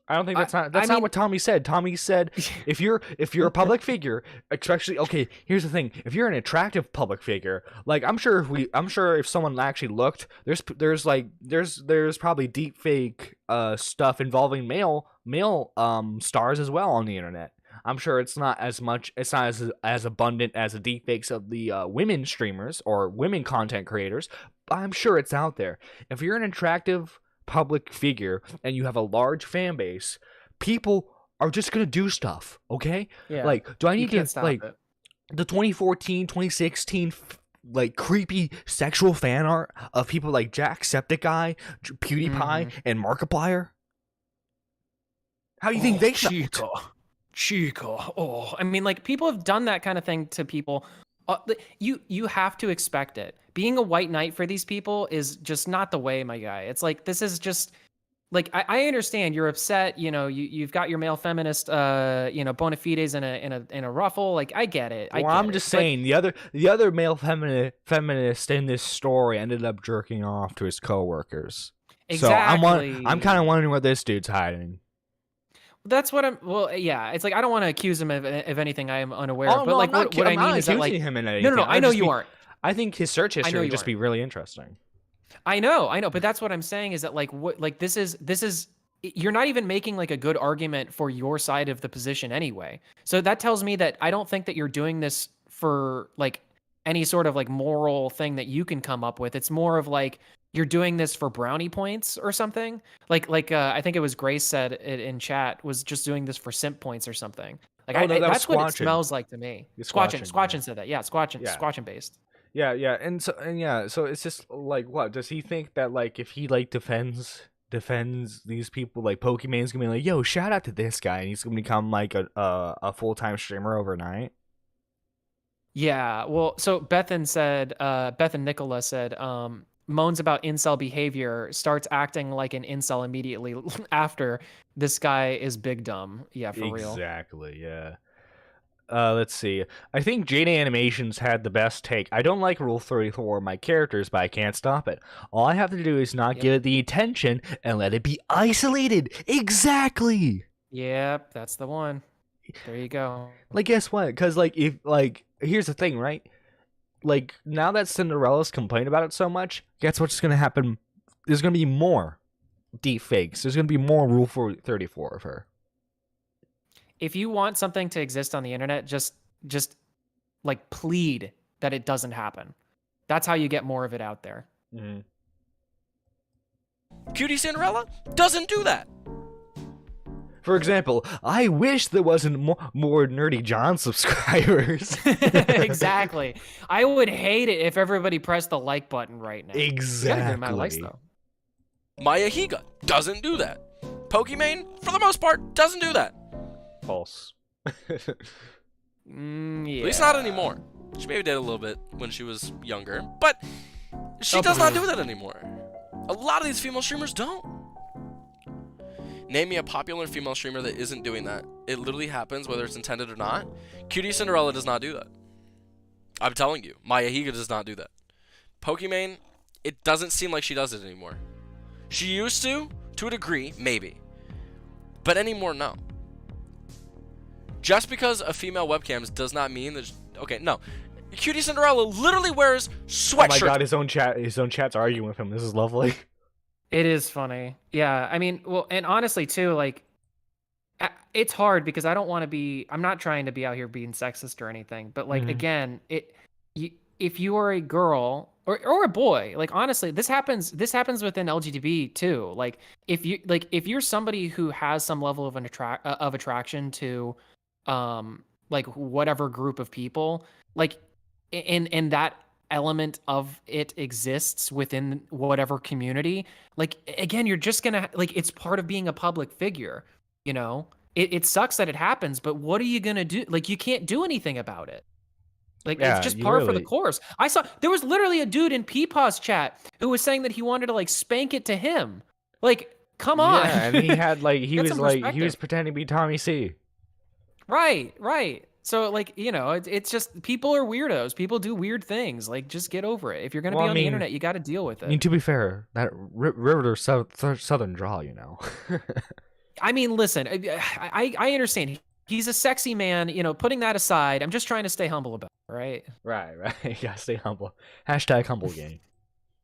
I don't think that's not what Tommy said. Tommy said if you're a public figure, especially, okay, here's the thing. If you're an attractive public figure, like I'm sure if someone actually looked, there's probably deep fake stuff involving male stars as well on the internet. I'm sure it's not as abundant as the deepfakes of the women streamers or women content creators, but I'm sure it's out there. If you're an attractive public figure and you have a large fan base, people are just gonna do stuff, okay? Yeah. Like, do I You need can't to stop like it. the 2014, 2016 like creepy sexual fan art of people like Jacksepticeye, PewDiePie, and Markiplier? How do you think they felt? Chica. Oh, I mean, like people have done that kind of thing to people. You have to expect it. Being a white knight for these people is just not the way, my guy. It's like this is just like I understand you're upset. You know, you've got your male feminist, bona fides in a ruffle. Like I get it. Well, I'm just saying the other male feminist in this story ended up jerking off to his coworkers. Exactly. So I'm kind of wondering what this dude's hiding. That's what I'm. Well, yeah. It's like I don't want to accuse him of anything I am unaware Oh, of. But no, like I'm not what I I'm not mean is that like accusing him in no, anything. I know you aren't. I think his search history would just be really interesting. I know, but that's what I'm saying is that like what like this is you're not even making like a good argument for your side of the position anyway. So that tells me that I don't think that you're doing this for like any sort of like moral thing that you can come up with. It's more of like you're doing this for brownie points or something. Like I think it was Grace said it in chat was just doing this for simp points or something. Like that's what it smells like to me. Squatchin said that. Yeah, Squatchin based. Yeah, and so it's just like, what does he think that like if he like defends these people, like Pokemon's gonna be like, yo, shout out to this guy, and he's gonna become like a full-time streamer overnight? Yeah, well, so Bethan Nicola said, moans about incel behavior, starts acting like an incel immediately after. This guy is big dumb. Yeah, for real. Exactly, yeah. Let's see. I think JD Animations had the best take. I don't like Rule 34 of my characters, but I can't stop it. All I have to do is not give it the attention and let it be isolated. Exactly. Yep, that's the one. There you go. Like, guess what? Because, like, if, like, here's the thing, right? Like, now that Cinderella's complained about it so much, guess what's going to happen? There's going to be more deepfakes. There's going to be more Rule 34 of her. If you want something to exist on the internet, just like plead that it doesn't happen. That's how you get more of it out there. Mm-hmm. Cutie Cinderella doesn't do that. For example, I wish there wasn't more Nerdy John subscribers. Exactly. I would hate it if everybody pressed the like button right now. Exactly. You gotta get my likes, though. Maya Higa doesn't do that. Pokimane, for the most part, doesn't do that. False. Yeah. At least not anymore. She maybe did a little bit when she was younger, but she does not do that anymore. A lot of these female streamers don't. Name me a popular female streamer that isn't doing that. It literally happens whether it's intended or not. Cutie Cinderella does not do that. I'm telling you, Maya Higa does not do that. Pokimane, it doesn't seem like she does it anymore. She used to a degree, maybe. But anymore, no. Just because a female webcams does not mean that. Okay, no. Cutie Cinderella literally wears sweatshirts. Oh my god, his own chat's arguing with him. This is lovely. It is funny. Yeah, I mean, well, and honestly too, like, it's hard because I don't want to be. I'm not trying to be out here being sexist or anything, but like, again, if you are a girl or a boy, like honestly, this happens within LGBT too. Like, if you're somebody who has some level of attraction to, like whatever group of people, like, and that element of it exists within whatever community, like, again, you're just gonna like, it's part of being a public figure, you know. It sucks that it happens, but what are you gonna do? Like, you can't do anything about it. Like, yeah, it's just par for the course. I saw there was literally a dude in Peepaw's chat who was saying that he wanted to like spank it to him. Like, come on. Yeah, and he had like he Get was pretending to be Tommy C. Right. So, like, you know, it's just people are weirdos. People do weird things. Like, just get over it. If you're gonna be on the internet, you got to deal with it. I mean, to be fair, that River Southern draw, you know. I mean, listen, I understand. He's a sexy man. You know, putting that aside, I'm just trying to stay humble about it, right? Right. You gotta stay humble. Hashtag humble game.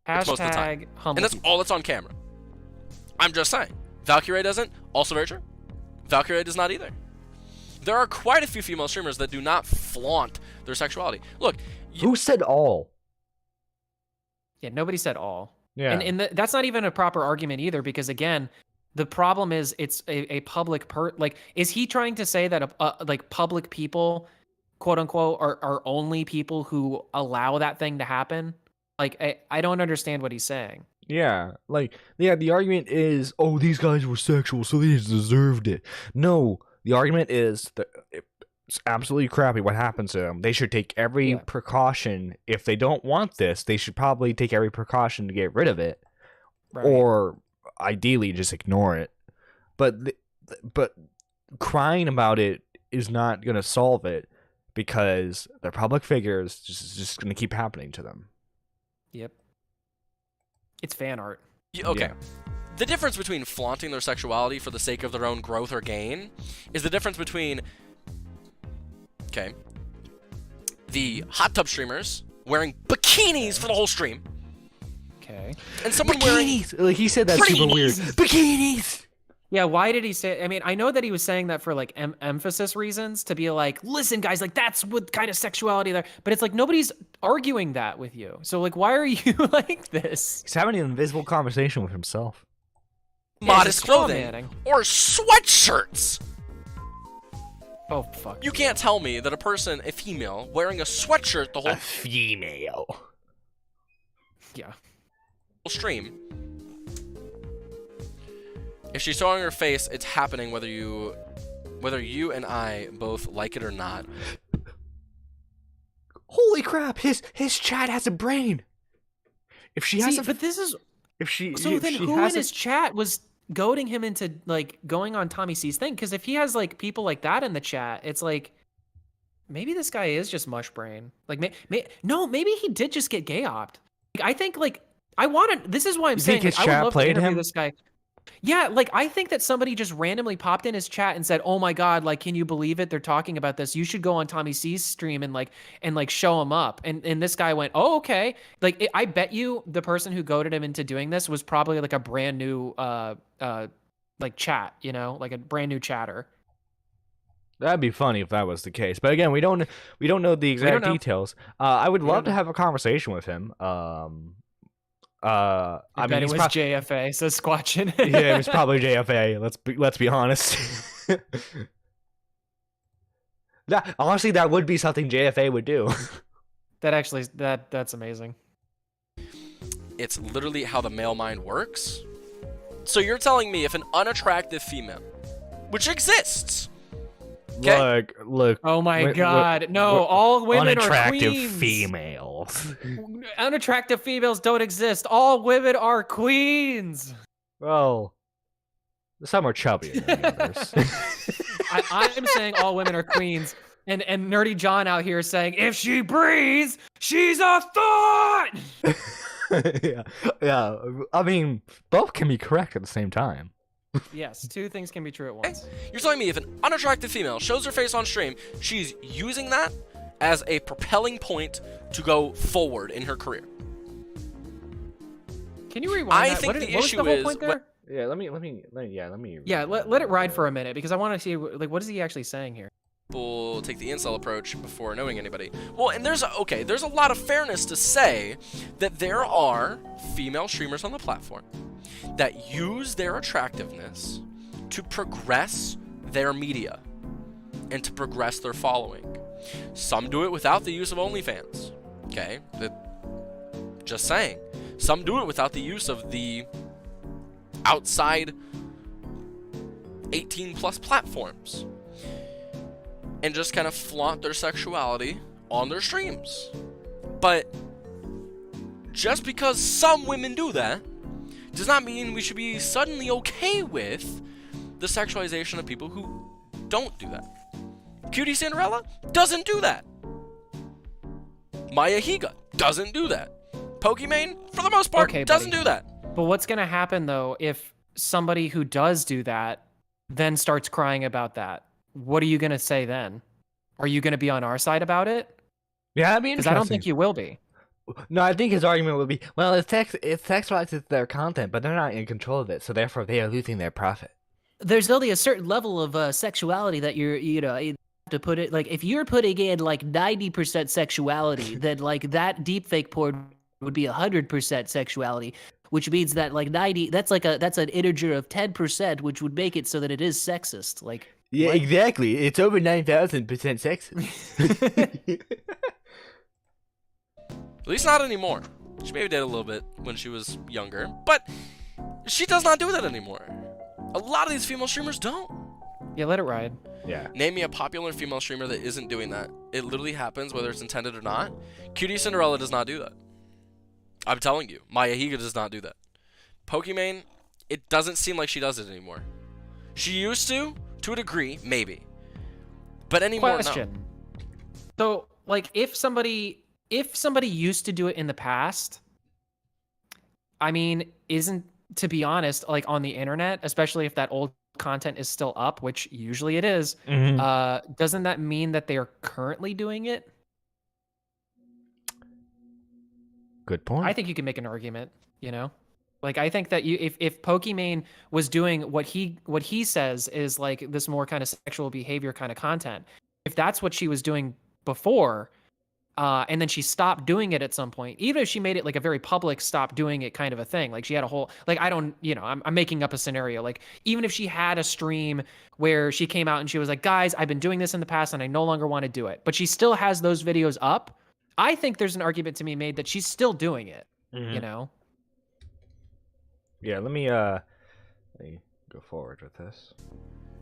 Most of the time. Hashtag humble. And that's all that's on camera. I'm just saying. Valkyrie doesn't. Also very true. Valkyrie does not either. There are quite a few female streamers that do not flaunt their sexuality. Look, Who said all? Yeah, nobody said all. Yeah. And that's not even a proper argument either, because again, the problem is it's a public like, is he trying to say that like public people, quote unquote, are only people who allow that thing to happen? Like, I don't understand what he's saying. Yeah, like, yeah, the argument is, oh, these guys were sexual, so they deserved it. No, the argument is that it's absolutely crappy what happens to them. They should take every precaution. If they don't want this, they should probably take every precaution to get rid of it, or ideally just ignore it. But crying about it is not going to solve it, because they're public figures. Just going to keep happening to them. Yep. It's fan art. Okay. Yeah. The difference between flaunting their sexuality for the sake of their own growth or gain is the difference between, okay, the hot tub streamers wearing bikinis for the whole stream. Okay. And someone wearing... Like, he said that's super weird. Bikinis! Yeah, why did he say... I mean, I know that he was saying that for, like, emphasis reasons, to be like, listen, guys, like, that's what kind of sexuality there... But it's like, nobody's arguing that with you. So, like, why are you like this? He's having an invisible conversation with himself. Modest Yeah, clothing. Or sweatshirts! Oh, fuck. You can't tell me that a female, wearing a sweatshirt the whole female. Yeah. stream... If she's showing her face, it's happening whether you and I both like it or not. Holy crap! His chat has a brain. If she has, but this is. If she So if then, she who has in his chat was goading him into like going on Tommy C's thing? Because if he has like people like that in the chat, it's like maybe this guy is just mush brain. Like, maybe he did just get gay opt. Like, I think like I want to. This is why I'm saying his like, I chat would love to played interview him? this guy. Yeah, like I think that somebody just randomly popped in his chat and said, "Oh my god, like can you believe it? They're talking about this. You should go on Tommy C's stream and show him up." And this guy went, "Oh, okay." Like I bet you the person who goaded him into doing this was probably like a brand new like chat, you know, like a brand new chatter. That'd be funny if that was the case. But again, we don't know the exact details. I would love to have a conversation with him. I mean, it was JFA, so squatching. Yeah, it was probably JFA. Let's be honest. Honestly, that would be something JFA would do. That's amazing. It's literally how the male mind works. So you're telling me if an unattractive female, which exists, okay? Look. Oh my god. No, all women are unattractive queens. females. Unattractive females don't exist. All women are queens. Well, some are chubbier than others. I'm saying all women are queens. And Nerdy John out here saying, if she breathes, she's a thought! yeah. I mean, both can be correct at the same time. Yes, two things can be true at once. You're telling me if an unattractive female shows her face on stream, she's using that as a propelling point to go forward in her career. Can you rewind I that? think What the was issue the whole is point there? Yeah, let me. Let it ride for a minute because I want to see like what is he actually saying here. People take the incel approach before knowing anybody. Well, and there's a lot of fairness to say that there are female streamers on the platform that use their attractiveness to progress their media and to progress their following. Some do it without the use of OnlyFans. Okay? Just saying. Some do it without the use of the outside 18 plus platforms. And just kind of flaunt their sexuality on their streams. But just because some women do that does not mean we should be suddenly okay with the sexualization of people who don't do that. Cutie Cinderella doesn't do that. Maya Higa doesn't do that. Pokimane, for the most part, doesn't do that. But what's going to happen, though, if somebody who does do that then starts crying about that? What are you going to say then? Are you going to be on our side about it? Yeah, that'd be Because interesting. I don't think you will be. No, I think his argument would be, well, it sexualizes their content, but they're not in control of it, so therefore they are losing their profit. There's only a certain level of sexuality that you have to put it, like, if you're putting in like 90% sexuality, then like that deepfake porn would be 100% sexuality, which means that like 90, that's an integer of 10%, which would make it so that it is sexist. Like, Yeah, what? exactly. It's over 9,000% sexist. At least not anymore. She maybe did a little bit when she was younger, but she does not do that anymore. A lot of these female streamers don't. Yeah, let it ride. Yeah. Name me a popular female streamer that isn't doing that. It literally happens whether it's intended or not. Cutie Cinderella does not do that. I'm telling you. Maya Higa does not do that. Pokimane, it doesn't seem like she does it anymore. She used to a degree, maybe. But anymore, Question. So, like, if somebody used to do it in the past, I mean, to be honest, like on the internet, especially if that old content is still up, which usually it is, doesn't that mean that they are currently doing it? Good point. I think you can make an argument, Like, I think that if Pokimane was doing what he says is like this more kind of sexual behavior kind of content, if that's what she was doing before, and then she stopped doing it at some point, even if she made it like a very public stop doing it kind of a thing, like she had a whole, like, I don't, I'm making up a scenario, like even if she had a stream where she came out and she was like, guys, I've been doing this in the past and I no longer want to do it, but she still has those videos up, I think there's an argument to be made that she's still doing it, Yeah, let me go forward with this.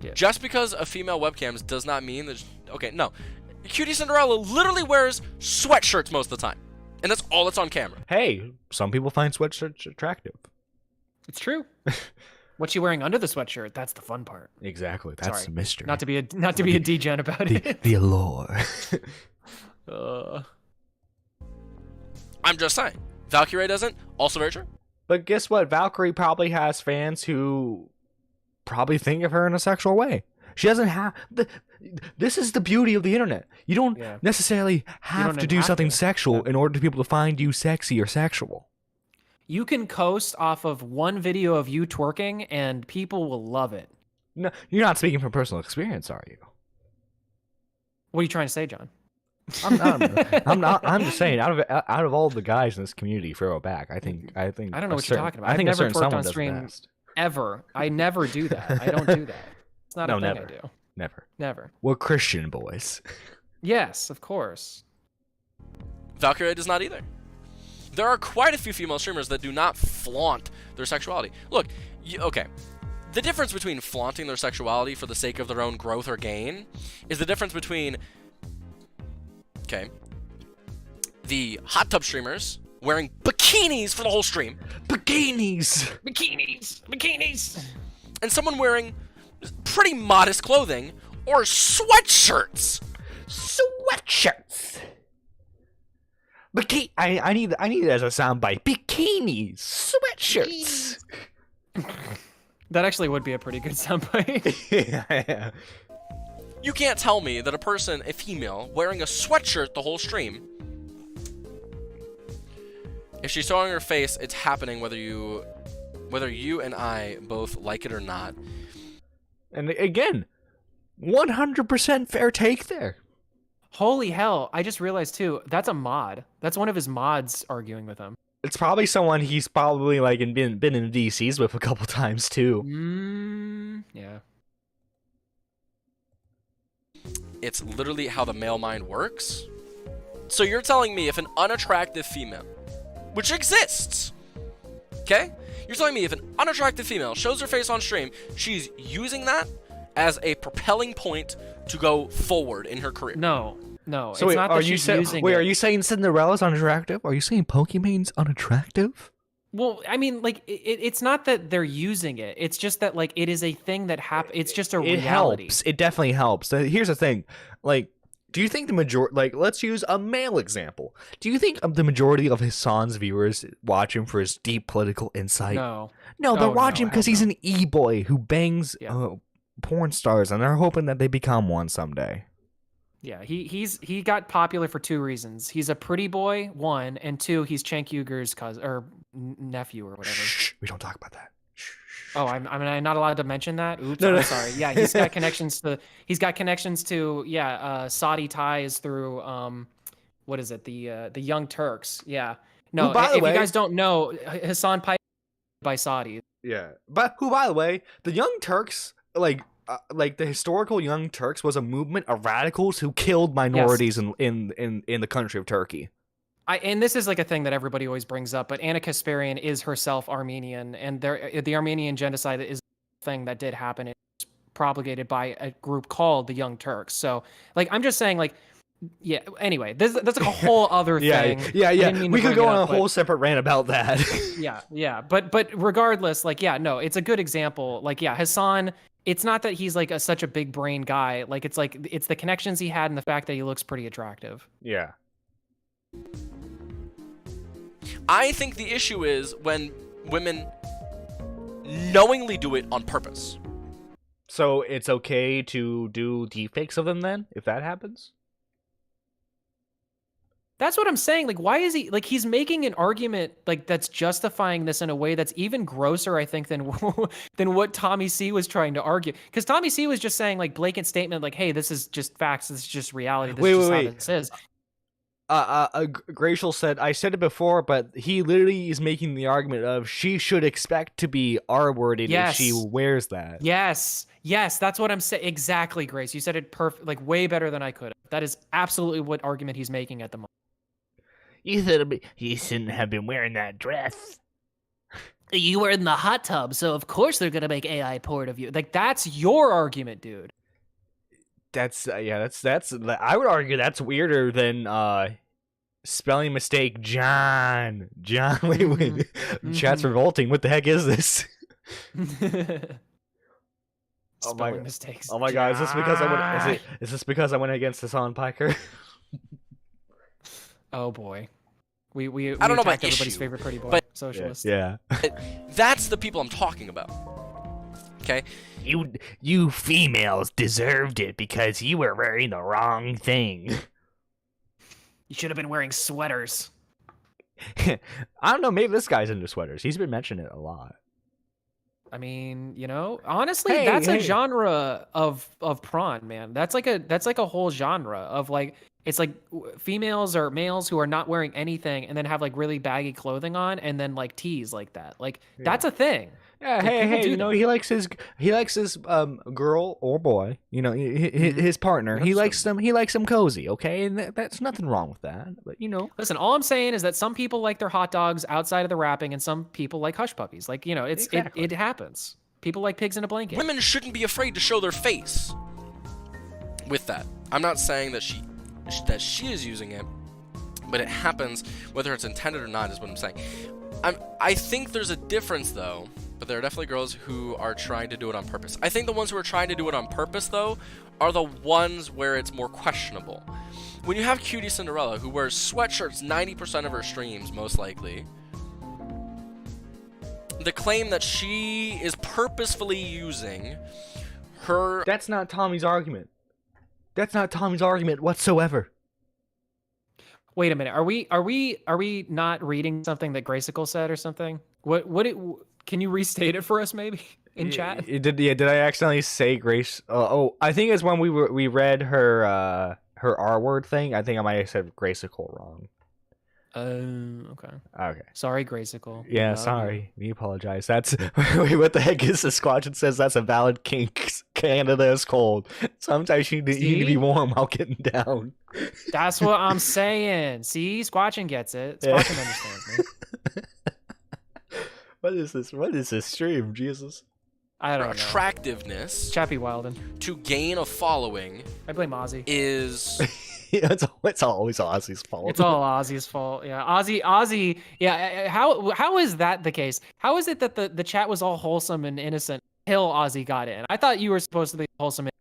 Yeah. Just because a female webcams does not mean that. Okay, no. Cutie Cinderella literally wears sweatshirts most of the time, and that's all that's on camera. Hey, some people find sweatshirts attractive. It's true. What's she wearing under the sweatshirt? That's the fun part. Exactly. That's the mystery. Not to be a degen about it. The allure. I'm just saying. Valkyrie doesn't. Also very true. But guess what? Valkyrie probably has fans who probably think of her in a sexual way. She doesn't have... This is the beauty of the internet. You don't necessarily have to do something sexual in order for people to find you sexy or sexual. You can coast off of one video of you twerking and people will love it. No, you're not speaking from personal experience, are you? What are you trying to say, John? I'm just saying, out of all the guys in this community, throw it back. I think. I don't know what you're talking about. I think I've never a certain twerked someone on does stream it best. ever. I never do that. I don't do that. It's not a thing never. I do. Never. We're Christian boys. Yes, of course. Valkyrie does not either. There are quite a few female streamers that do not flaunt their sexuality. Look, okay. The difference between flaunting their sexuality for the sake of their own growth or gain is the difference between, okay, the hot tub streamers wearing bikinis for the whole stream. Bikinis! And someone wearing pretty modest clothing or sweatshirts. I need it as a soundbite. Bikinis, sweatshirts. That actually would be a pretty good soundbite. Yeah. You can't tell me that a female, wearing a sweatshirt the whole stream, if she's showing her face, it's happening whether you and I both like it or not. And again, 100% fair take there. Holy hell, I just realized too, that's a mod. That's one of his mods arguing with him. It's probably someone he's probably like been in DCs with a couple times too. Yeah. It's literally how the male mind works. So you're telling me if an unattractive female, which exists, okay? You're telling me if an unattractive female shows her face on stream, she's using that as a propelling point to go forward in her career. No. So it's wait, not that she's using it. are you saying Cinderella's unattractive? Are you saying Pokemon's unattractive? Well, I mean, like, it's not that they're using it. It's just that, like, it is a thing that happens. It's just a reality. Helps. It definitely helps. Here's the thing. Like, do you think the majority... Like, let's use a male example. Do you think the majority of Hassan's viewers watch him for his deep political insight? No. No, they're watching because he's no. an e-boy who bangs porn stars, and they're hoping that they become one someday. Yeah, he got popular for 2 reasons. He's a pretty boy, 1, and 2, he's Cenk Uyghur's cousin or nephew or whatever. Shh, we don't talk about that. Shh. Oh, I'm not allowed to mention that. Oops, No, no. I'm sorry. Yeah, he's got connections to Saudi ties through what is it? The Young Turks. Yeah. No, Who, by the if way- you guys don't know, Hassan Pipe by Saudi. Yeah, but who, by the way, the Young Turks, like the historical Young Turks, was a movement of radicals who killed minorities in the country of Turkey. And this is like a thing that everybody always brings up, but Anna Kasparian is herself Armenian, and the Armenian genocide is a thing that did happen. It's propagated by a group called the Young Turks. So, like, I'm just saying, like, yeah. Anyway, that's like a whole other thing. Yeah. I didn't mean to We could bring go it on a up, but- whole separate rant about that. Yeah. But regardless, like, yeah, no, it's a good example. Like, yeah, Hassan. It's not that he's like such a big brain guy. Like, it's the connections he had and the fact that he looks pretty attractive. Yeah. I think the issue is when women knowingly do it on purpose. So it's okay to do deepfakes of them then, if that happens? That's what I'm saying. Like, why is he like he's making an argument like that's justifying this in a way that's even grosser, I think, than than what Tommy C was trying to argue. Because Tommy C was just saying like blatant statement, like, "Hey, this is just facts. This is just reality. This is just how this is." Gracial said, I said it before, but he literally is making the argument of she should expect to be R-worded if she Yes. wears that. Yes, that's what I'm saying. Exactly, Grace. You said it perfect, like way better than I could have. That is absolutely what argument he's making at the moment. You shouldn't have been wearing that dress. You were in the hot tub, so of course they're gonna make AI porn of you. Like, that's your argument, dude. That's that's I would argue that's weirder than spelling mistake John. Wait. Chat's revolting. What the heck is this? Spelling mistakes. Oh my god, is this because is this because I went against Hassan Piker? Oh boy. We I don't know about attacked everybody's issue, favorite pretty boy, but- socialist. Yeah. That's the people I'm talking about. Okay? You females deserved it because you were wearing the wrong thing. You should have been wearing sweaters. I don't know, maybe this guy's into sweaters. He's been mentioning it a lot. I mean, you know, honestly, Hey, that's hey. a genre of prawn, man. That's like a whole genre of like it's like females or males who are not wearing anything and then have like really baggy clothing on and then like tees like that. Like that's a thing. Yeah, Like, hey, people do you know, that. he likes his girl or boy, you know, his partner. He likes them cozy, okay? And that's nothing wrong with that. But, you know, Listen, all I'm saying is that some people like their hot dogs outside of the wrapping and some people like hush puppies. Like, you know, Exactly. it happens. People like pigs in a blanket. Women shouldn't be afraid to show their face. With that, I'm not saying that she is using it, but it happens whether it's intended or not is what I'm saying. I think there's a difference though, but there are definitely girls who are trying to do it on purpose. I think the ones who are trying to do it on purpose though are the ones where it's more questionable. When you have Cutie Cinderella who wears sweatshirts 90% of her streams most likely, the claim that she is purposefully using her that's not Tommy's argument. That's not Tommy's argument whatsoever. Wait a minute. Are we not reading something that Gracicle said or something? Can you restate it for us maybe in chat? Did I accidentally say Grace? I think it's when we read her R word thing. I think I might have said Gracicle wrong. Okay. Okay. Sorry, Gracicle. Yeah, Love you. sorry. We apologize. That's wait, what the heck is this? Squatchin says that's a valid kink. Canada is cold. Sometimes you need to See? be warm while getting down. That's what I'm saying. See, Squatchin gets it. Yeah. Squatchin understands me. What is this? What is this stream? Jesus. I don't know. attractiveness Chappie Wilden. to gain a following I blame Ozzy. is Yeah, it's always Ozzy's fault. It's all Ozzy's fault. Yeah, Ozzy. Yeah, how is that the case? How is it that the chat was all wholesome and innocent until Ozzy got in? I thought you were supposed to be wholesome and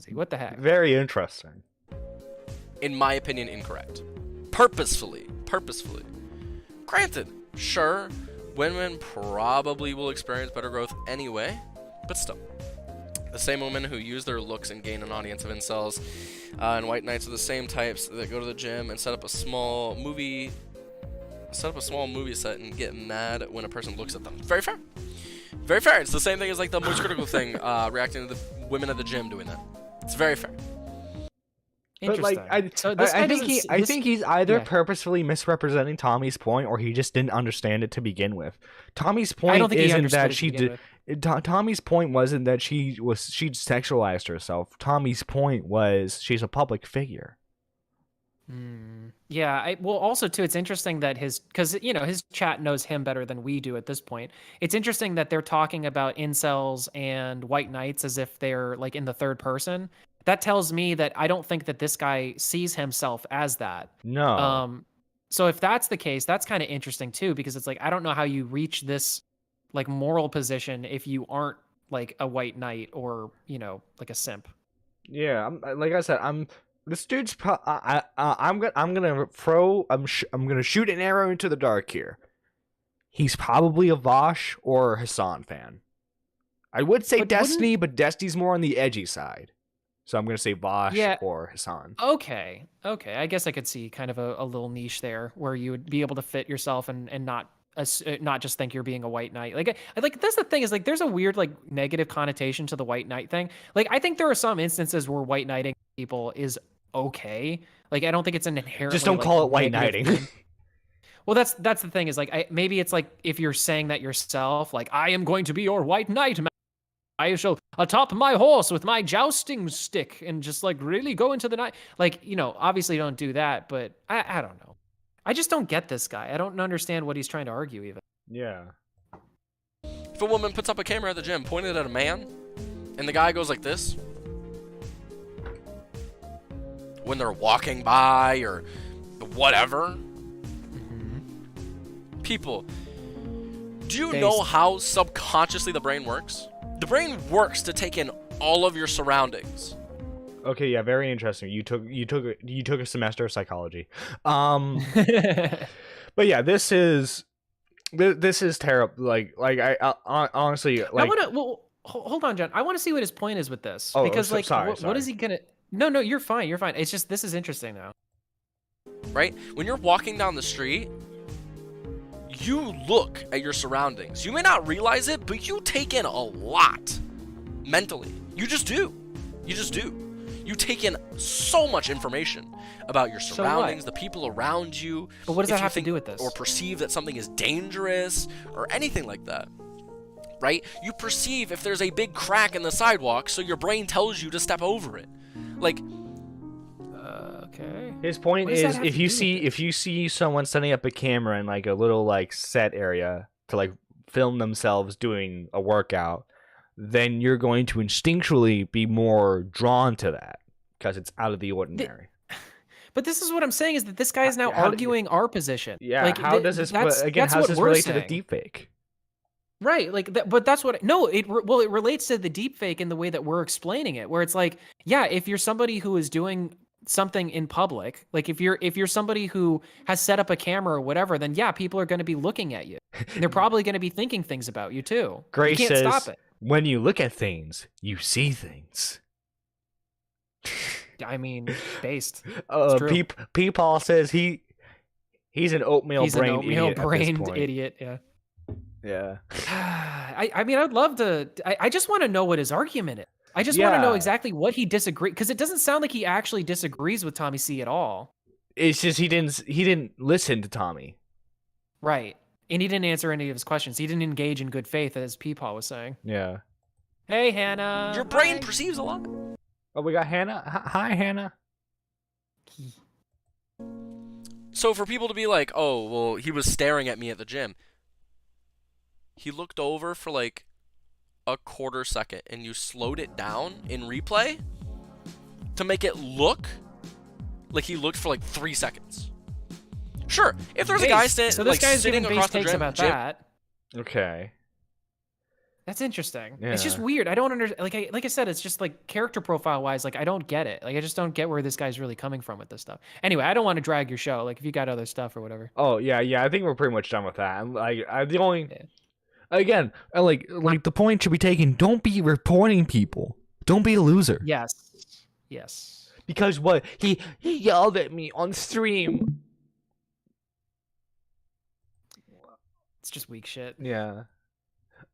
Ozzy. What the heck? Very interesting. in my opinion, incorrect. Purposefully. Granted, sure, women probably will experience better growth anyway, but still. The same women who use their looks and gain an audience of incels and white knights are the same types that go to the gym and set up a small movie set and get mad when a person looks at them. Very fair. Very fair. It's the same thing as like the most critical thing, reacting to the women at the gym doing that. It's very fair. But like, I think he's either purposefully misrepresenting Tommy's point, or he just didn't understand it to begin with. Tommy's point isn't that she did. Tommy's point wasn't that she sexualized herself. Tommy's point was she's a public figure. Yeah, well, also too, it's interesting that because his chat knows him better than we do at this point. It's interesting that they're talking about incels and white knights as if they're like in the third person. That tells me that I don't think that this guy sees himself as that. No. So if that's the case, that's kind of interesting too, because it's like I don't know how you reach this like moral position if you aren't like a white knight or like a simp. Yeah, like I said, this dude's. I'm gonna shoot an arrow into the dark here. He's probably a Vosh or a Hassan fan. I would say Destiny, but Destiny's more on the edgy side. So I'm gonna say Vosh or Hassan. Okay. I guess I could see kind of a little niche there where you would be able to fit yourself and not just think you're being a white knight. Like that's the thing is like there's a weird like negative connotation to the white knight thing. Like I think there are some instances where white knighting people is okay. Like I don't think it's an inherent. Just don't call it white knighting. Well, that's the thing is like maybe it's like if you're saying that yourself, like I am going to be your white knight. I shall atop my horse with my jousting stick and just like really go into the night. Like, obviously don't do that, but I don't know. I just don't get this guy. I don't understand what he's trying to argue even. Yeah. If a woman puts up a camera at the gym pointed at a man and the guy goes like this when they're walking by or whatever. People, do you know how subconsciously the brain works? The brain works to take in all of your surroundings. Okay, yeah, very interesting. You took a semester of psychology. But yeah, this is terrible. Like I honestly like. Hold on, John. I want to see what his point is with this because sorry. What is he gonna? No, you're fine. You're fine. It's just this is interesting now. Right? When you're walking down the street, you look at your surroundings. You may not realize it, but you take in a lot mentally. You just do. You take in so much information about your surroundings, the people around you. But what does that have to do with this? Or perceive that something is dangerous or anything like that. Right? You perceive if there's a big crack in the sidewalk, so your brain tells you to step over it. Like, okay. His point is if you see someone setting up a camera in like a little like set area to like film themselves doing a workout, then you're going to instinctually be more drawn to that because it's out of the ordinary. But this is what I'm saying is that this guy is now arguing our position. Yeah, like, how does this how does this relate to the deepfake? Right, like that, but that's what it relates to the deepfake in the way that we're explaining it, where it's like, yeah, if you're somebody who is doing something in public, like if you're somebody who has set up a camera or whatever, then yeah, people are going to be looking at you. They're probably going to be thinking things about you too. Grace you can't says, stop it. When you look at things, you see things. I mean, based. Paul says he's an oatmeal-brained idiot. Yeah. Yeah. I mean, I'd love to. I just want to know what his argument is. I just want to know exactly what he disagrees, because it doesn't sound like he actually disagrees with Tommy C at all. It's just he didn't listen to Tommy. Right. And he didn't answer any of his questions. He didn't engage in good faith, as Peepaw was saying. Yeah. Hey, Hannah. Your brain perceives a lot. Oh, we got Hannah. Hi, Hannah. So for people to be like, oh, well, he was staring at me at the gym. He looked over for like a quarter second, and you slowed it down in replay to make it look like he looked for like 3 seconds. Sure, if there's a guy sitting across the gym about that. Okay. That's interesting. Yeah. It's just weird. I don't understand. Like I said, it's just like character profile wise. Like I don't get it. Like I just don't get where this guy's really coming from with this stuff. Anyway, I don't want to drag your show. Like if you got other stuff or whatever. Oh yeah. I think we're pretty much done with that. Again, like the point should be taken. Don't be reporting people. Don't be a loser. Yes. Because what he yelled at me on stream. It's just weak shit. Yeah.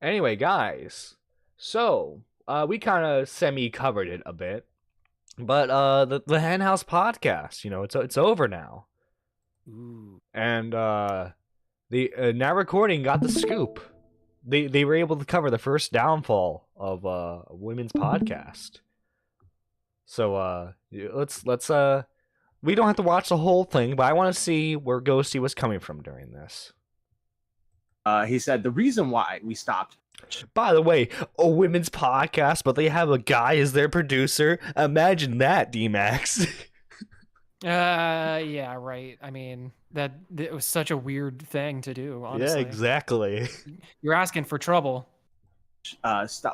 Anyway, guys, so we kind of semi-covered it a bit, but the Hen House podcast, it's over now, Ooh. and the Now Recording got the scoop. They were able to cover the first downfall of a women's podcast. So let's we don't have to watch the whole thing, but I want to see where Ghosty was coming from during this. He said the reason why we stopped. By the way, a women's podcast, but they have a guy as their producer. Imagine that, D-Max. Yeah, right. I mean, it was such a weird thing to do, honestly. Yeah, exactly. You're asking for trouble.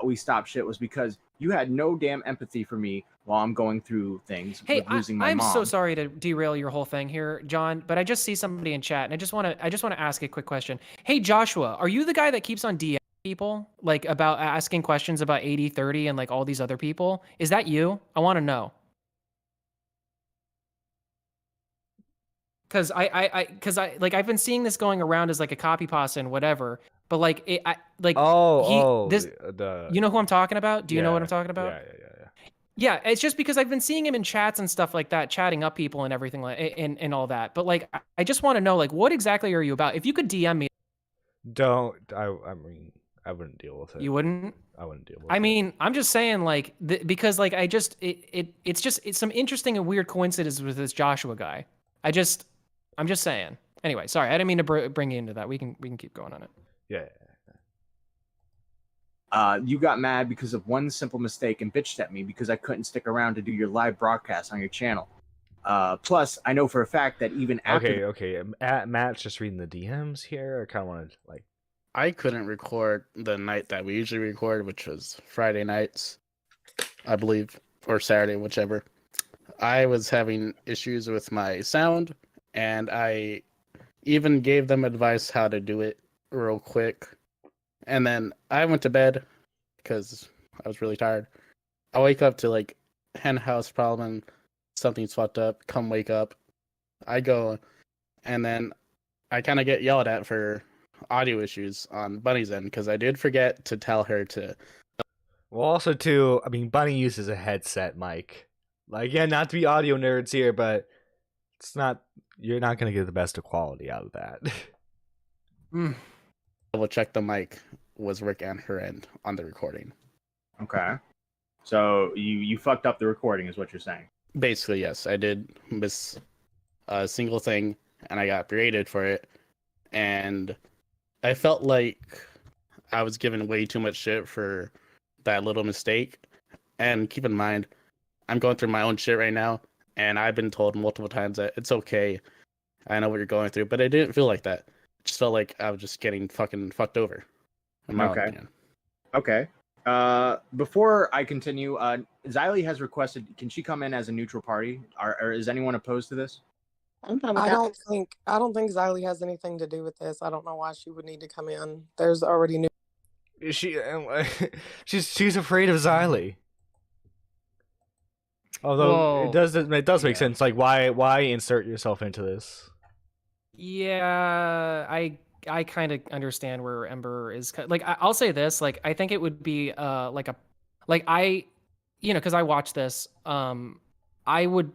We stopped shit was because you had no damn empathy for me while I'm going through things Hey, with losing my I'm mom. so sorry to derail your whole thing here, John, but I just see somebody in chat, and I just want to ask a quick question. Hey, Joshua, are you the guy that keeps on DM people like about asking questions about 80/30 and like all these other people? Is that you? I want to know. Because I've been seeing this going around as like a copy pasta and whatever, but like you know who I'm talking about? Do you know what I'm talking about? Yeah. Yeah, it's just because I've been seeing him in chats and stuff like that, chatting up people and everything like and all that. But like, I just want to know, like, what exactly are you about? If you could DM me, I mean, I wouldn't deal with it. you wouldn't. I wouldn't deal with it. I mean, I'm just saying, like, because like it's some interesting and weird coincidences with this Joshua guy. I'm just saying. Anyway, sorry, I didn't mean to bring you into that. We can keep going on it. Yeah. You got mad because of one simple mistake and bitched at me because I couldn't stick around to do your live broadcast on your channel. Plus, I know for a fact that even after... Okay. Matt's just reading the DMs here. I kind of wanted, like... I couldn't record the night that we usually record, which was Friday nights, I believe, or Saturday, whichever. I was having issues with my sound, and I even gave them advice how to do it real quick. And then I went to bed because I was really tired. I wake up to like hen house problem, something's fucked up, come wake up. I go, and then I kind of get yelled at for audio issues on Bunny's end because I did forget to tell her to. Well, also too, I mean, Bunny uses a headset mic. Like, yeah, not to be audio nerds here, but you're not gonna get the best of quality out of that. Double check the mic was Rick and her end on the recording. Okay. So you fucked up the recording is what you're saying. Basically, yes. I did miss a single thing and I got berated for it. And I felt like I was given way too much shit for that little mistake. And keep in mind, I'm going through my own shit right now. And I've been told multiple times that it's okay. I know what you're going through. But it didn't feel like that. It just felt like I was just getting fucking fucked over. In my opinion. Okay. Before I continue, Xylee has requested, can she come in as a neutral party? Or is anyone opposed to this? I don't think Xylee has anything to do with this. I don't know why she would need to come in. There's already new. She's afraid of Xylee. Although it does make sense. Like, why insert yourself into this? Yeah, I kind of understand where Ember is. Like, I'll say this. Like, I think it would be because I watched this. I would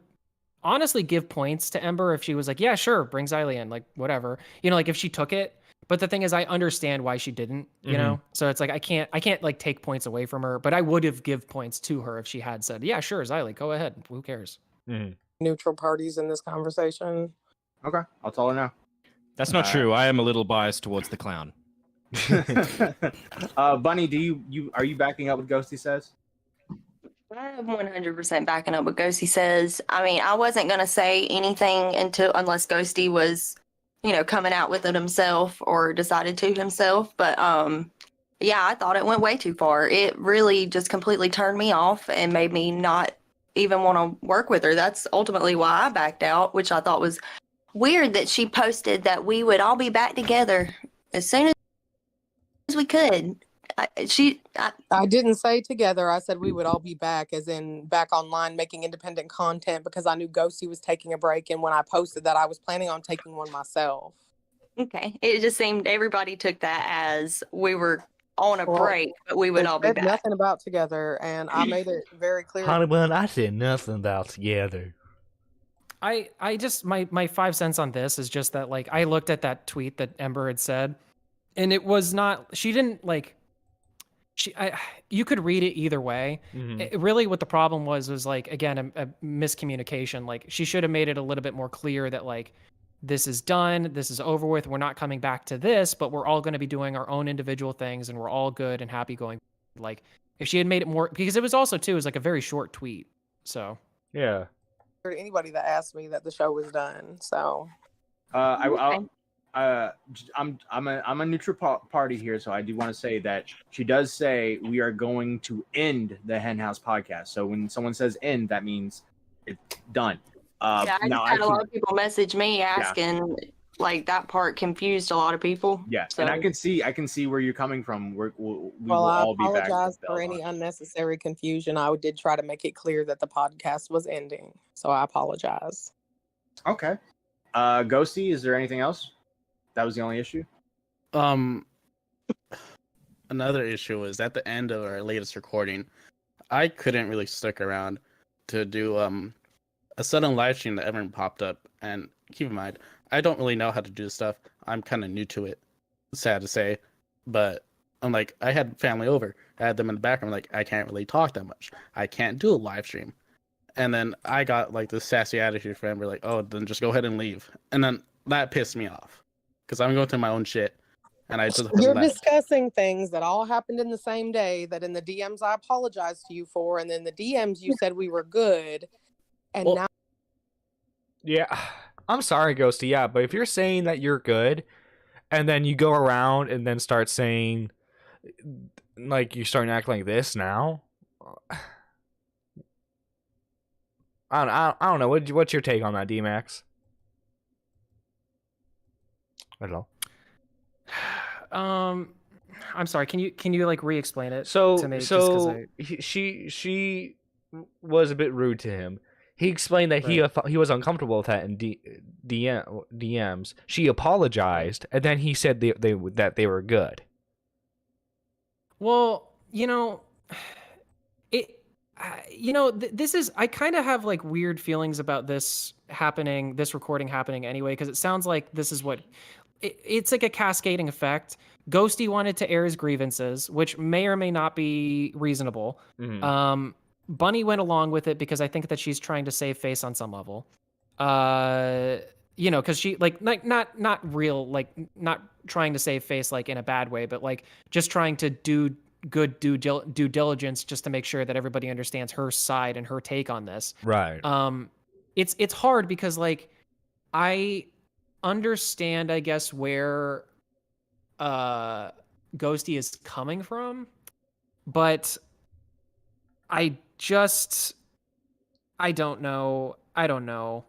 honestly give points to Ember if she was like, yeah, sure, bring Xylee in, like whatever. Like if she took it. But the thing is, I understand why she didn't. You know, so it's like I can't like take points away from her. But I would have give points to her if she had said, yeah, sure, Xylee, go ahead. Who cares? Neutral parties in this conversation. Okay, I'll tell her now. That's not true. I am a little biased towards the clown. Bunny, are you backing up what Ghosty says? I'm 100% backing up what Ghosty says. I mean, I wasn't gonna say anything unless Ghosty was, coming out with it himself or decided to himself. But yeah, I thought it went way too far. It really just completely turned me off and made me not even want to work with her. That's ultimately why I backed out, which I thought was weird that she posted that we would all be back together as soon as we could. I didn't say together. I said we would all be back, as in back online making independent content, because I knew Ghosty was taking a break, and when I posted that, I was planning on taking one myself. Okay. It just seemed everybody took that as we were on a break, but we would They all be said back. nothing about together, and I made it very clear. Honeyman, I said nothing about together. I just my 5 cents on this is just that, like, I looked at that tweet that Ember had said, and it was not, she didn't like, you could read it either way. Really what the problem was like, again, a miscommunication. Like, she should have made it a little bit more clear that, like, this is done, this is over with, we're not coming back to this, but we're all going to be doing our own individual things, and we're all good and happy going. Like, if she had made it more, because it was also too, it was like a very short tweet. So yeah, anybody that asked me that the show was done. So I'm a neutral party here, so I do want to say that she does say we are going to end the Hen House podcast. So when someone says end, that means it's done. Yeah, I just had a lot of people message me asking, like, that part confused a lot of people. Yeah, so. And I can see where you're coming from. We will I all be back. apologize for any unnecessary confusion. I did try to make it clear that the podcast was ending, so I apologize. Okay. Ghosty, is there anything else? That was the only issue? Another issue was at the end of our latest recording, I couldn't really stick around to do a sudden live stream that everyone popped up. And keep in mind, I don't really know how to do this stuff. I'm kind of new to it, sad to say. But I'm like, I had family over. I had them in the background. Like, I can't really talk that much. I can't do a live stream. And then I got like this sassy attitude from Ember, like, oh, then just go ahead and leave. And then that pissed me off because I'm going through my own shit. And I just You're discussing things that all happened in the same day, that in the DMs I apologized to you for, and then the DMs you said we were good, and now. Yeah, I'm sorry, Ghosty. Yeah, but if you're saying that you're good, and then you go around and then start saying, like, you're starting to act like this now. I don't know. What's your take on that, D-Max? I don't know. I'm sorry. Can you like re-explain it? So to me, she was a bit rude to him. He explained that he was uncomfortable with that in DMs. She apologized, and then he said that they were good. Well, this is, I kind of have like weird feelings about this recording happening anyway, because it sounds like this is what it's like a cascading effect. Ghosty wanted to air his grievances, which may or may not be reasonable. Bunny went along with it because I think that she's trying to save face on some level. Because she like not real, like not trying to save face like in a bad way, but like just trying to do good due diligence just to make sure that everybody understands her side and her take on this. Right. It's hard because like I understand, I guess, where Ghosty is coming from, but I don't know.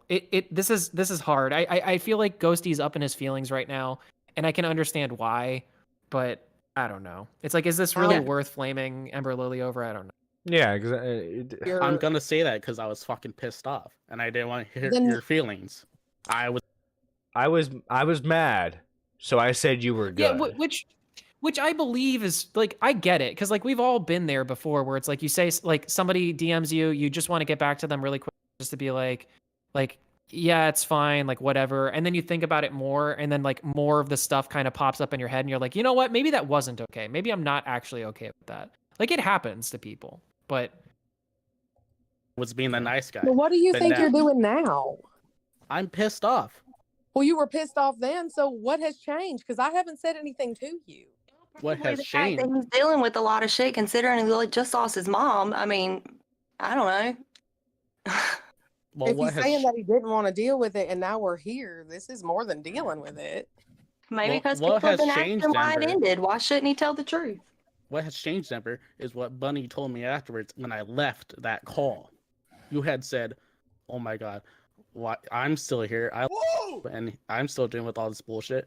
This is hard. I feel like Ghosty's up in his feelings right now, and I can understand why, but I don't know. It's like, is this really worth flaming Ember Lily over? I don't know. Yeah, I'm gonna say that because I was fucking pissed off, and I didn't want to hear your feelings. I was mad, so I said you were good. Yeah, which I believe is like, I get it, because like we've all been there before, where it's like you say, like, somebody DMs you just want to get back to them really quick, just to be like yeah, it's fine, like whatever, and then you think about it more, and then like more of the stuff kind of pops up in your head, and you're like, you know what, maybe that wasn't okay, maybe I'm not actually okay with that. Like, it happens to people, but was being the nice guy. Well, what do you think you're doing now? I'm pissed off. Well, you were pissed off then, so what has changed? Because I haven't said anything to you. What has changed? He's dealing with a lot of shit, considering he just lost his mom. I mean, I don't know. Well, if he's saying that he didn't want to deal with it, and now we're here, this is more than dealing with it. Maybe because people have been asking why it ended. Why shouldn't he tell the truth? What has changed, Ember, is what Bunny told me afterwards when I left that call. You had said, "Oh my God, why I'm still here? And I'm still dealing with all this bullshit."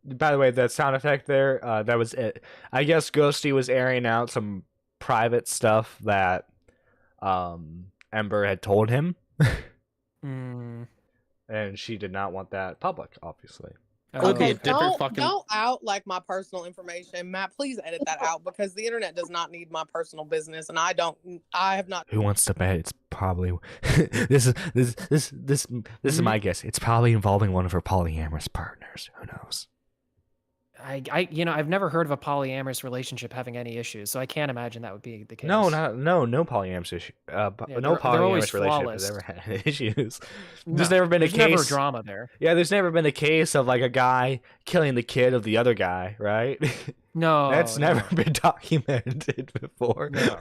by the way, that sound effect there, that was it. I guess Ghosty was airing out some private stuff that Ember had told him. And she did not want that public, obviously. Okay, don't out like my personal information, Matt. Please edit that out because the internet does not need my personal business, and I have not. Who wants to bet? It's probably this is my guess. It's probably involving one of her polyamorous partners. Who knows? I've never heard of a polyamorous relationship having any issues, so I can't imagine that would be the case. No polyamorous issue. No polyamorous relationship has ever had issues. There's never been a case. There's never drama there. Yeah, there's never been a case of like a guy killing the kid of the other guy, right? No, that's never been documented before. No.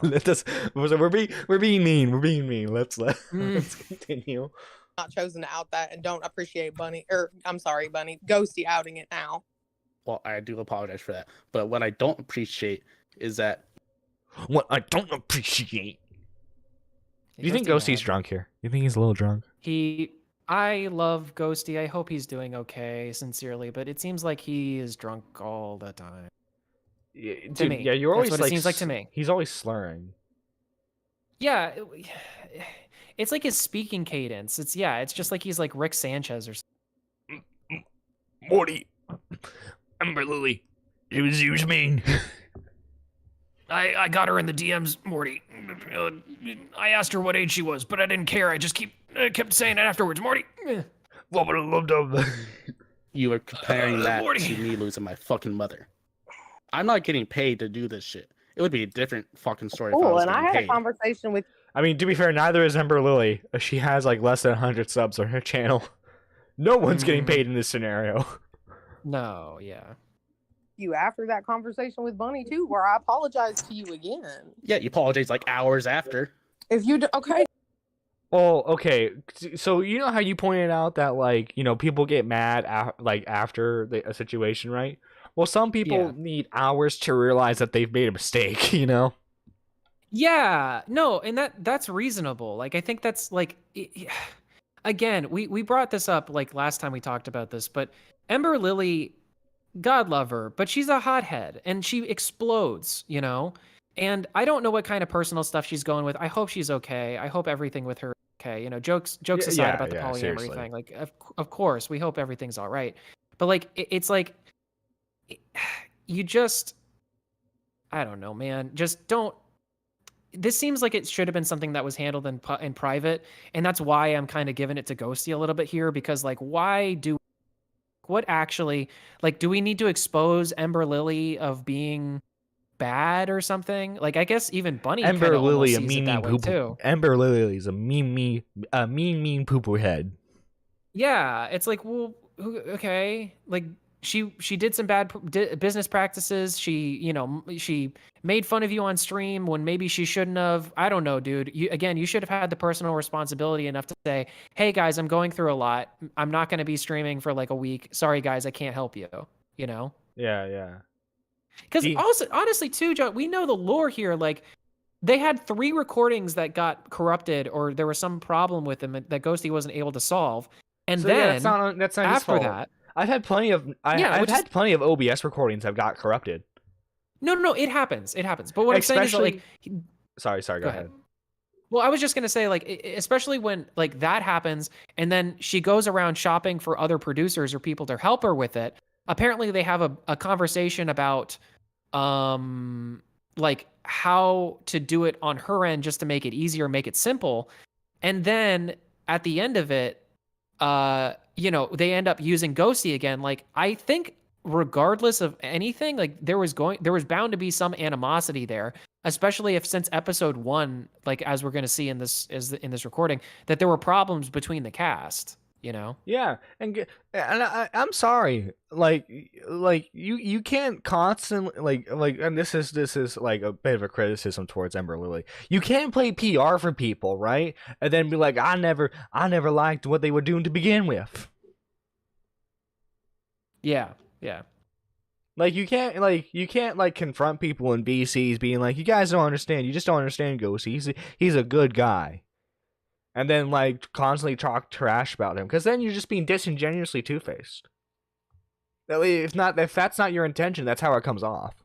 We're being mean. We're being mean. Let's continue. Not chosen to out that, and don't appreciate Bunny, Ghosty outing it now. Well, I do apologize for that. But what I don't appreciate is that... What I don't appreciate... Do you think Ghosty's drunk here? You think he's a little drunk? I love Ghosty. I hope he's doing okay, sincerely. But it seems like he is drunk all the time. Yeah, to me. Yeah, you're always That's what it seems like to me. He's always slurring. Yeah. It's like his speaking cadence. It's just like he's like Rick Sanchez or something. Morty. Ember Lily, it was me. I got her in the DMs, Morty. I asked her what age she was, but I didn't care. I just kept saying it afterwards, Morty. What would have loved them? You were comparing that Morty. to me losing my fucking mother. I'm not getting paid to do this shit. It would be a different fucking story. If I was And I had paid. a conversation with. I mean, to be fair, neither is Ember Lily. She has like less than 100 subs on her channel. No one's getting paid in this scenario. No, yeah. You after that conversation with Bunny too, where I apologized to you again. Yeah, you apologize like hours after. If you do, okay. Well, okay. So you know how you pointed out that like people get mad after a situation, right? Well, some people need hours to realize that they've made a mistake. Yeah, no, and that's reasonable. Like I think that's like, again, we brought this up like last time we talked about this, but Ember Lily, God love her, but she's a hothead and she explodes, and I don't know what kind of personal stuff she's going with. I hope she's okay. I hope everything with her is okay. Jokes aside about the polyamory seriously. thing. Like, of course, we hope everything's all right. But like, it's like, you just, I don't know, man. Just don't. This seems like it should have been something that was handled in private, and that's why I'm kind of giving it to Ghosty a little bit here, because like, what actually, like, do we need to expose Ember Lily of being bad or something? Like, I guess even Bunny Ember Lily, a sees mean it that way poo too. Ember Lily is a mean poo poo head. Yeah, it's like, well, okay, like she did some bad business practices. She made fun of you on stream when maybe she shouldn't have. I don't know, dude. You should have had the personal responsibility enough to say, hey guys, I'm going through a lot. I'm not going to be streaming for like a week. Sorry guys, I can't help you. Yeah. Because also, honestly too, Joe, we know the lore here. Like, they had 3 recordings that got corrupted, or there was some problem with them that Ghosty wasn't able to solve. And So, then yeah, that's not his after fault. that, I've had plenty of I've had plenty of OBS recordings that got corrupted. No, it happens. But what I'm saying is that, like, sorry, go ahead. Well, I was just gonna say, like, especially when like that happens, and then she goes around shopping for other producers or people to help her with it. Apparently, they have a conversation about, like how to do it on her end just to make it easier, make it simple, and then at the end of it, they end up using Ghosty again. Like, I think regardless of anything, like there was bound to be some animosity there, especially if since episode 1, like as we're going to see in this recording, that there were problems between the cast, Yeah, and I'm sorry, like you can't constantly like, and this is like a bit of a criticism towards Ember Lily. You can't play PR for people, right? And then be like, I never liked what they were doing to begin with. Yeah. Like you can't confront people in BCs being like, you guys don't understand. You just don't understand Ghosty. He's a good guy. And then like constantly talk trash about him, because then you're just being disingenuously two-faced. If that's not your intention, that's how it comes off.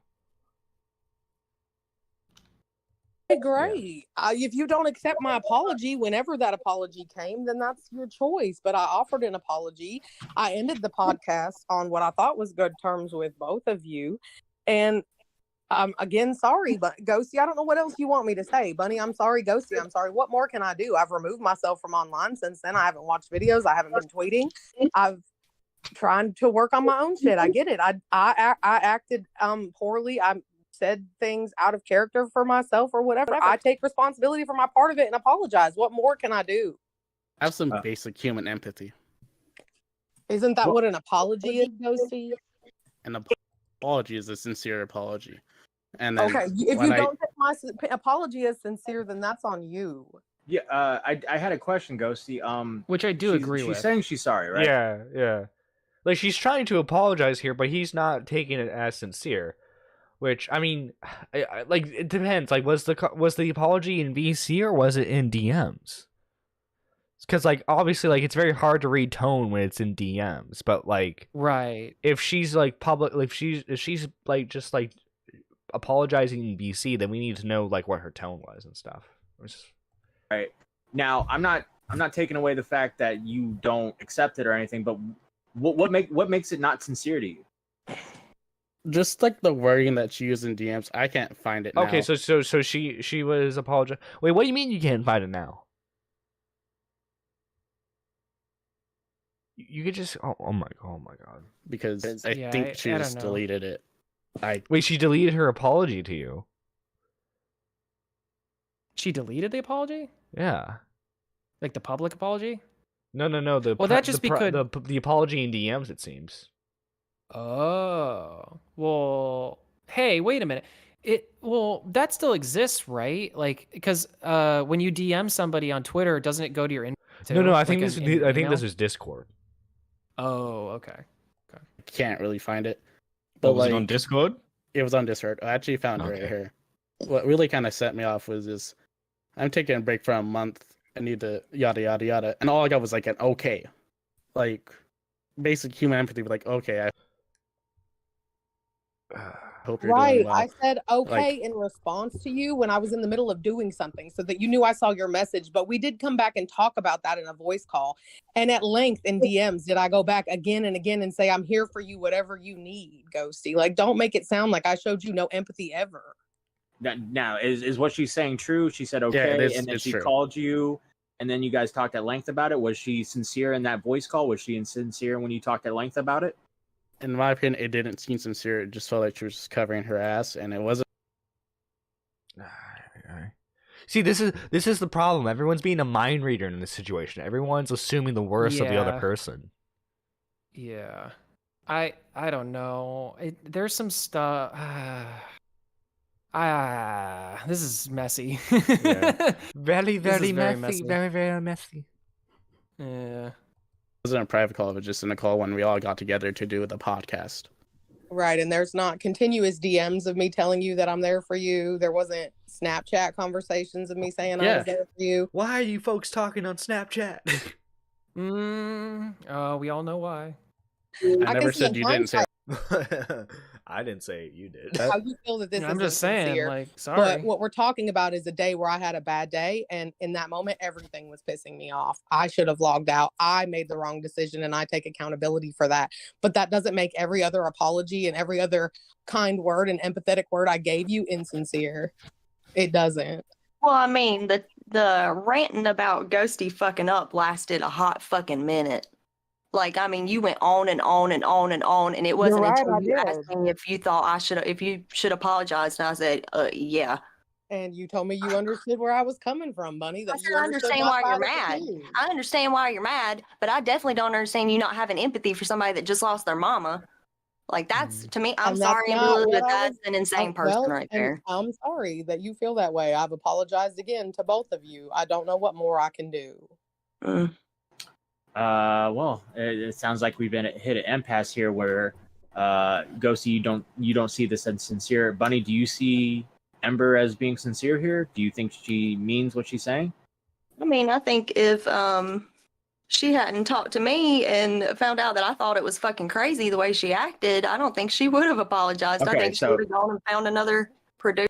Great. If you don't accept my apology whenever that apology came, then that's your choice. But I offered an apology. I ended the podcast on what I thought was good terms with both of you. And again, sorry, but Ghosty, I don't know what else you want me to say. Bunny, I'm sorry. Ghosty, I'm sorry. What more can I do? I've removed myself from online since then. I haven't watched videos. I haven't been tweeting. I've trying to work on my own shit. I get it. I acted poorly. I said things out of character for myself or whatever. I take responsibility for my part of it and apologize. What more can I do? Have some basic human empathy. Isn't that what an apology is, Ghosty? An apology is a sincere apology. And then okay, if you don't take my apology as sincere, then that's on you. Yeah, I had a question, Ghosty. Which I do agree with. She's saying she's sorry, right? Yeah. Like, she's trying to apologize here, but he's not taking it as sincere. Which, I mean, like, it depends. Like, was the apology in VC or was it in DMs? Because, like, obviously, like, it's very hard to read tone when it's in DMs. But, like, right, if she's like public, like, if she's like just like apologizing in VC, then we need to know like what her tone was and stuff. Right. Now, I'm not taking away the fact that you don't accept it or anything, but what makes it not sincere to you? Just like the wording that she used in DMs, I can't find it now. Okay, so she was apologizing. Wait, what do you mean you can't find it now? You could just oh my god. Because I think she just deleted it. Wait, she deleted her apology to you? She deleted the apology? Yeah. Like the public apology? No. The apology in DMs, it seems. Oh, well, hey, wait a minute. That still exists, right? Like, because when you DM somebody on Twitter, doesn't it go to your inbox? No, I think this is Discord. Oh, okay. Can't really find it. But was it on Discord? It was on Discord. I actually found it right here. What really kind of set me off was this: I'm taking a break for a month. I need to yada yada yada, and all I got was like an okay, like basic human empathy. Like okay, hope you're doing well. I said okay in response to you when I was in the middle of doing something so that you knew I saw your message, but we did come back and talk about that in a voice call. And at length in DMs, did I go back again and again and say, I'm here for you, whatever you need, Ghosty. Like, don't make it sound like I showed you no empathy ever. Now, is what she's saying true? She said okay, and then she called you, and then you guys talked at length about it. Was she sincere in that voice call? Was she insincere when you talked at length about it? In my opinion, it didn't seem sincere. It just felt like she was just covering her ass, and it wasn't. See, this is the problem. Everyone's being a mind reader in this situation. Everyone's assuming the worst of the other person. Yeah, I don't know. There's some stuff. This is messy. Yeah. Very messy. Very messy. Yeah. It wasn't a private call, it was just in a call when we all got together to do the podcast. Right, and there's not continuous DMs of me telling you that I'm there for you. There wasn't Snapchat conversations of me saying I was there for you. Why are you folks talking on Snapchat? We all know why. I never said you didn't say I didn't say it, you did. How you feel that this is I'm just saying, like, sorry. But what we're talking about is a day where I had a bad day, and in that moment, everything was pissing me off. I should have logged out. I made the wrong decision, and I take accountability for that. But that doesn't make every other apology and every other kind word and empathetic word I gave you insincere. It doesn't. Well, I mean, the ranting about Ghosty fucking up lasted a hot fucking minute. Like, I mean, you went on and on and on and on, and it wasn't until you asked me if you thought if you should apologize, and I said, yeah. And you told me you understood where I was coming from, Bunny. That I understand why you're mad. I understand why you're mad, but I definitely don't understand you not having empathy for somebody that just lost their mama. Like, that's, to me, I'm sorry, but that's an insane person right there. I'm sorry that you feel that way. I've apologized again to both of you. I don't know what more I can do. Well, it sounds like we've hit an impasse here where Ghosty, you don't see this as sincere. Bunny, do you see Ember as being sincere here? Do you think she means what she's saying? I mean, I think if she hadn't talked to me and found out that I thought it was fucking crazy the way she acted, I don't think she would have apologized. I Okay, think she so- would have gone and found another producer.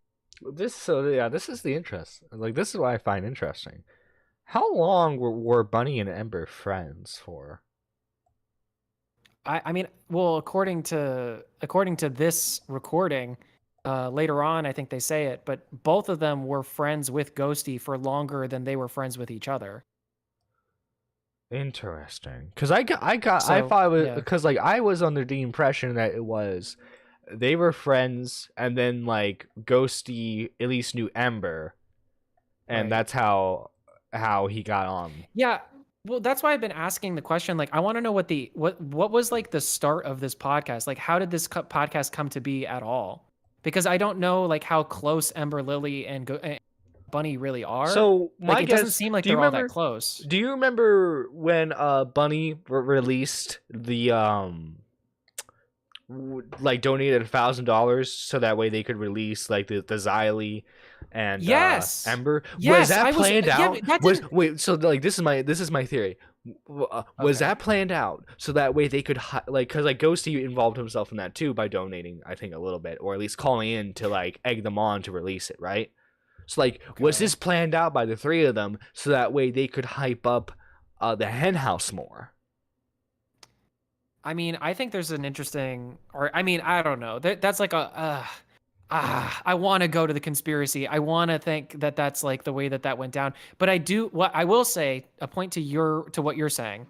This is the interest. Like, this is what I find interesting. How long were Bunny and Ember friends for? I mean, well, according to this recording, later on, I think they say it, but both of them were friends with Ghosty for longer than they were friends with each other. Interesting, because I So, thought it was yeah. because like I was under the impression that it was they were friends, and then like Ghosty at least knew Ember, and Right. that's how he got on. Yeah, well, that's why I've been asking the question. Like, I want to know what was like the start of this podcast. Like, how did this podcast come to be at all? Because I don't know like how close Ember Lily and Bunny really are. So my like, it guess, doesn't seem like do you they're all remember- that close. Do you remember when Bunny released the like donated $1,000 so that way they could release like the Xylee and Yes. Ember? Yes, was that I was- planned yeah, out? but that Was didn't- wait, so like this is my theory. Was Okay. that planned out so that way they could like, because like Ghosty involved himself in that too by donating, I think, a little bit, or at least calling in to like egg them on to release it, right? So like, was Okay. this planned out by the three of them so that way they could hype up the hen house more? I mean, I think there's an interesting, or I mean, I don't know. That's like I want to go to the conspiracy. I want to think that that's like the way that went down. But what I will say, a point to what you're saying,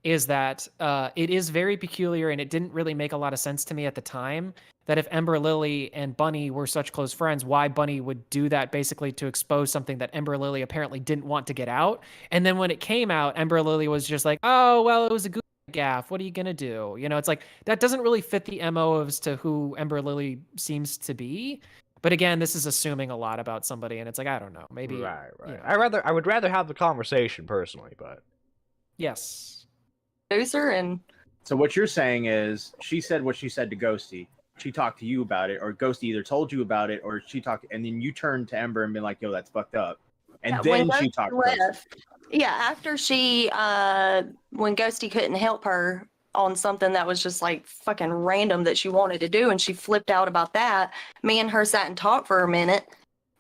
is that it is very peculiar, and it didn't really make a lot of sense to me at the time that if Ember Lily and Bunny were such close friends, why Bunny would do that basically to expose something that Ember Lily apparently didn't want to get out. And then when it came out, Ember Lily was just like, oh, well, it was a good gaff. What are you going to do? You know, it's like that doesn't really fit the MO as to who Ember Lily seems to be. But again, this is assuming a lot about somebody, and it's like, I don't know, maybe. Right. you know. I would rather have the conversation personally, but Yes. Producer and So what you're saying is she said what she said to Ghosty. She talked to you about it, or Ghosty either told you about it, or she talked, and then you turned to Ember and been like, "Yo, that's fucked up," and Yeah, then when she Ghosty talked to Ghosty. left, yeah, after she when Ghosty couldn't help her on something that was just like fucking random that she wanted to do, and she flipped out about that, me and her sat and talked for a minute,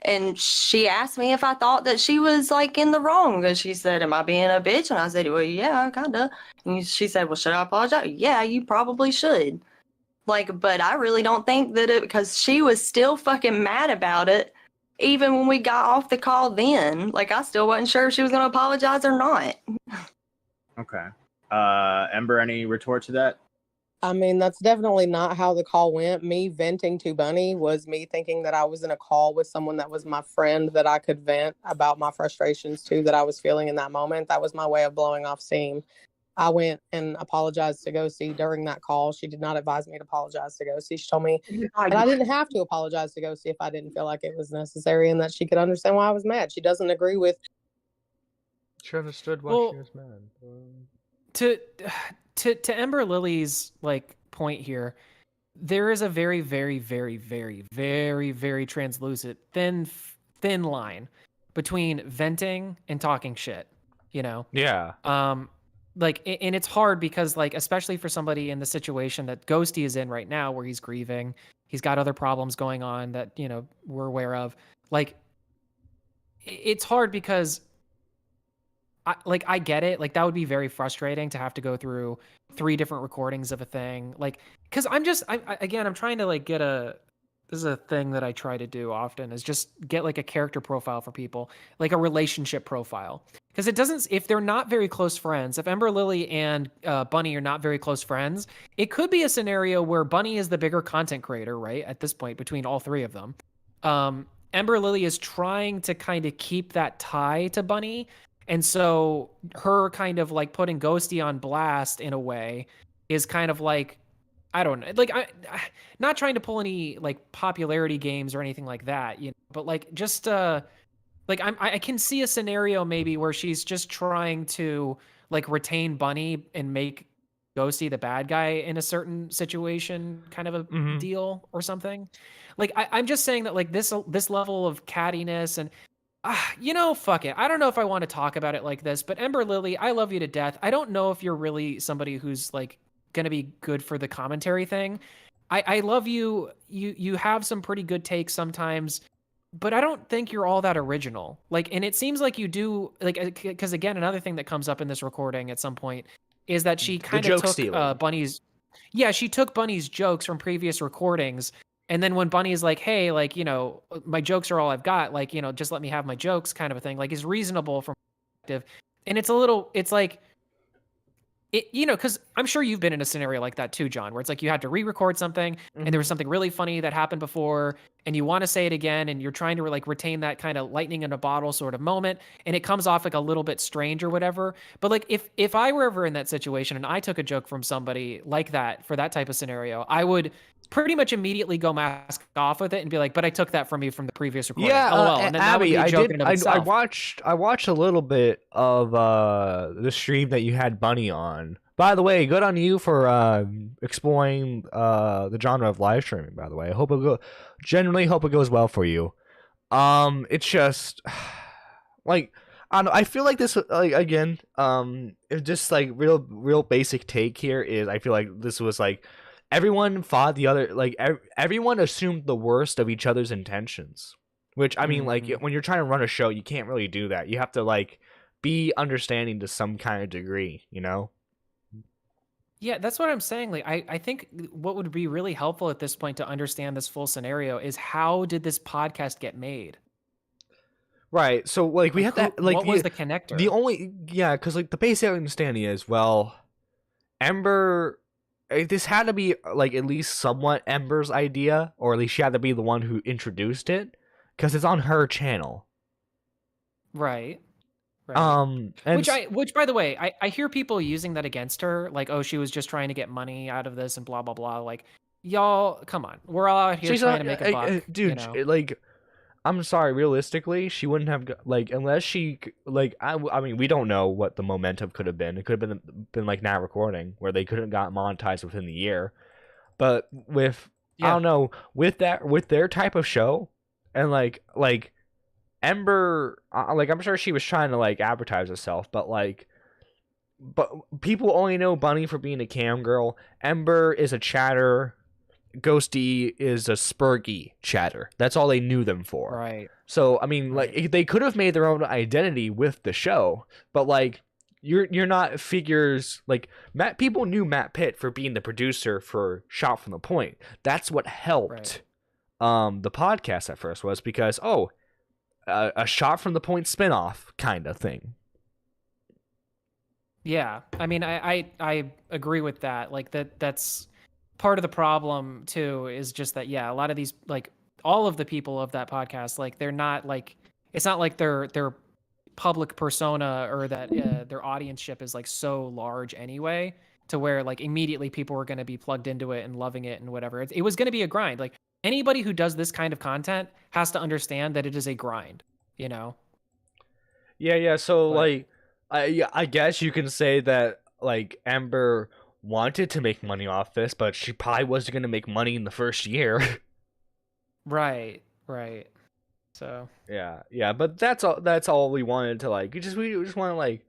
and she asked me if I thought that she was like in the wrong, because she said, am I being a bitch? And I said, well, yeah, kinda. And she said, well, should I apologize? Yeah, you probably should. Like, but I really don't think that because she was still fucking mad about it even when we got off the call then. Like, I still wasn't sure if she was going to apologize or not. Okay. Ember, any retort to that? I mean, that's definitely not how the call went. Me venting to Bunny was me thinking that I was in a call with someone that was my friend that I could vent about my frustrations to that I was feeling in that moment. That was my way of blowing off steam. I went and apologized to Ghosty during that call. She did not advise me to apologize to Ghosty. She told me that I didn't have to apologize to Ghosty if I didn't feel like it was necessary, and that she could understand why I was mad. She doesn't agree with. she understood why Well, she was mad. To Ember Lily's like point here, there is a very, very, very, very, very, very translucent thin line between venting and talking shit, you know? Yeah. Like, and it's hard because like, especially for somebody in the situation that Ghosty is in right now, where he's grieving, he's got other problems going on that, you know, we're aware of. Like, it's hard because I get it. Like, that would be very frustrating to have to go through 3 different recordings of a thing. Like, cause I'm trying to like this is a thing that I try to do often, is just get like a character profile for people, like a relationship profile. Cause it doesn't, if they're not very close friends, if Ember Lily and Bunny are not very close friends, it could be a scenario where Bunny is the bigger content creator, right? At this point, between all 3 of them. Ember Lily is trying to kind of keep that tie to Bunny. And so her kind of like putting Ghosty on blast in a way is kind of like, I don't know, like I not trying to pull any like popularity games or anything like that, you know, but like just like I can see a scenario maybe where she's just trying to like retain Bunny and make Ghosty the bad guy in a certain situation, kind of a deal or something. Like I'm just saying that like this level of cattiness, and Fuck it. I don't know if I want to talk about it like this, but Ember Lily, I love you to death. I don't know if you're really somebody who's like gonna be good for the commentary thing. I love you. You have some pretty good takes sometimes, but I don't think you're all that original. Like, and it seems like you do, like, because again, another thing that comes up in this recording at some point is that she kind of joke took stealing. Bunny's. Yeah, she took Bunny's jokes from previous recordings. And then when Bunny's like, hey, like, my jokes are all I've got, like, just let me have my jokes kind of a thing, like, is reasonable from perspective. And it's like, because I'm sure you've been in a scenario like that too, John, where it's like you had to re-record something and there was something really funny that happened before and you want to say it again and you're trying to like retain that kind of lightning in a bottle sort of moment and it comes off like a little bit strange or whatever. But like if I were ever in that situation and I took a joke from somebody like that for that type of scenario, I would pretty much immediately go mask off with it and be like, but I took that from you from the previous recording. Yeah, LOL. And then that would Abby, be a I joke did. in and of I itself. watched a little bit of the stream that you had Bunny on. By the way, good on you for exploring the genre of live streaming. By the way, genuinely hope it goes well for you. It's just like I don't know, I feel like this like again. It's just like real basic take here is I feel like this was like everyone fought the other, like everyone assumed the worst of each other's intentions. Which I mean, like when you're trying to run a show, you can't really do that. You have to like be understanding to some kind of degree, you know. Yeah, that's what I'm saying. Like, I think what would be really helpful at this point to understand this full scenario is how did this podcast get made? Right. So like we have to like what was the connector? Because like the basic understanding is Ember. This had to be like at least somewhat Ember's idea, or at least she had to be the one who introduced it, because it's on her channel. Right. And Which by the way, I hear people using that against her, like, oh, she was just trying to get money out of this and blah blah blah. Like, y'all, come on, we're all out here trying to make a buck, dude. Like, I'm sorry, realistically, she wouldn't have like unless she like I mean we don't know what the momentum could have been. It could have been like Not Recording, where they couldn't got monetized within the year. But with I don't know, with their type of show, and like Ember, like I'm sure she was trying to like advertise herself, but people only know Bunny for being a cam girl. Ember is a chatter. Ghosty is a spurgy chatter. That's all they knew them for. Right. So I mean, like they could have made their own identity with the show, but like you're not figures like Matt. People knew Matt Pitt for being the producer for Shot from the Point. That's what helped the podcast at first, was because a Shot from the Point spinoff kind of thing. Yeah, I mean, I agree with that. Like that's part of the problem too, is just that, yeah, a lot of these, like all of the people of that podcast, like they're not like, it's not like their public persona or that their audienceship is like so large anyway, to where like immediately people were going to be plugged into it and loving it and whatever. It was going to be a grind. Like anybody who does this kind of content has to understand that it is a grind, you know? Yeah. So like, I guess you can say that like Ember wanted to make money off this, but she probably wasn't going to make money in the first year. Right. So yeah, but that's all we wanted to like. We just want to like.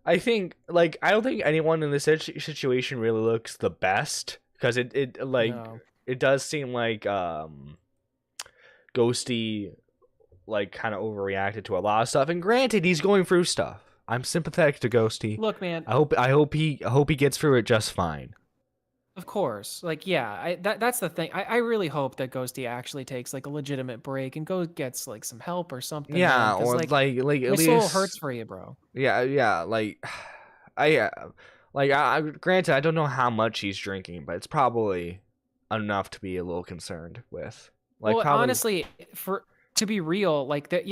I think like I don't think anyone in this situation really looks the best, because it does seem like Ghosty like kind of overreacted to a lot of stuff. And granted, he's going through stuff. I'm sympathetic to Ghosty. Look, man. I hope he gets through it just fine. Of course. Like, yeah, that's the thing. I really hope that Ghosty actually takes like a legitimate break and gets like some help or something. Yeah, man, or like at my least soul hurts for you, bro. Yeah, like granted, I don't know how much he's drinking, but it's probably enough to be a little concerned with. Like, well, probably... honestly, to be real, like that,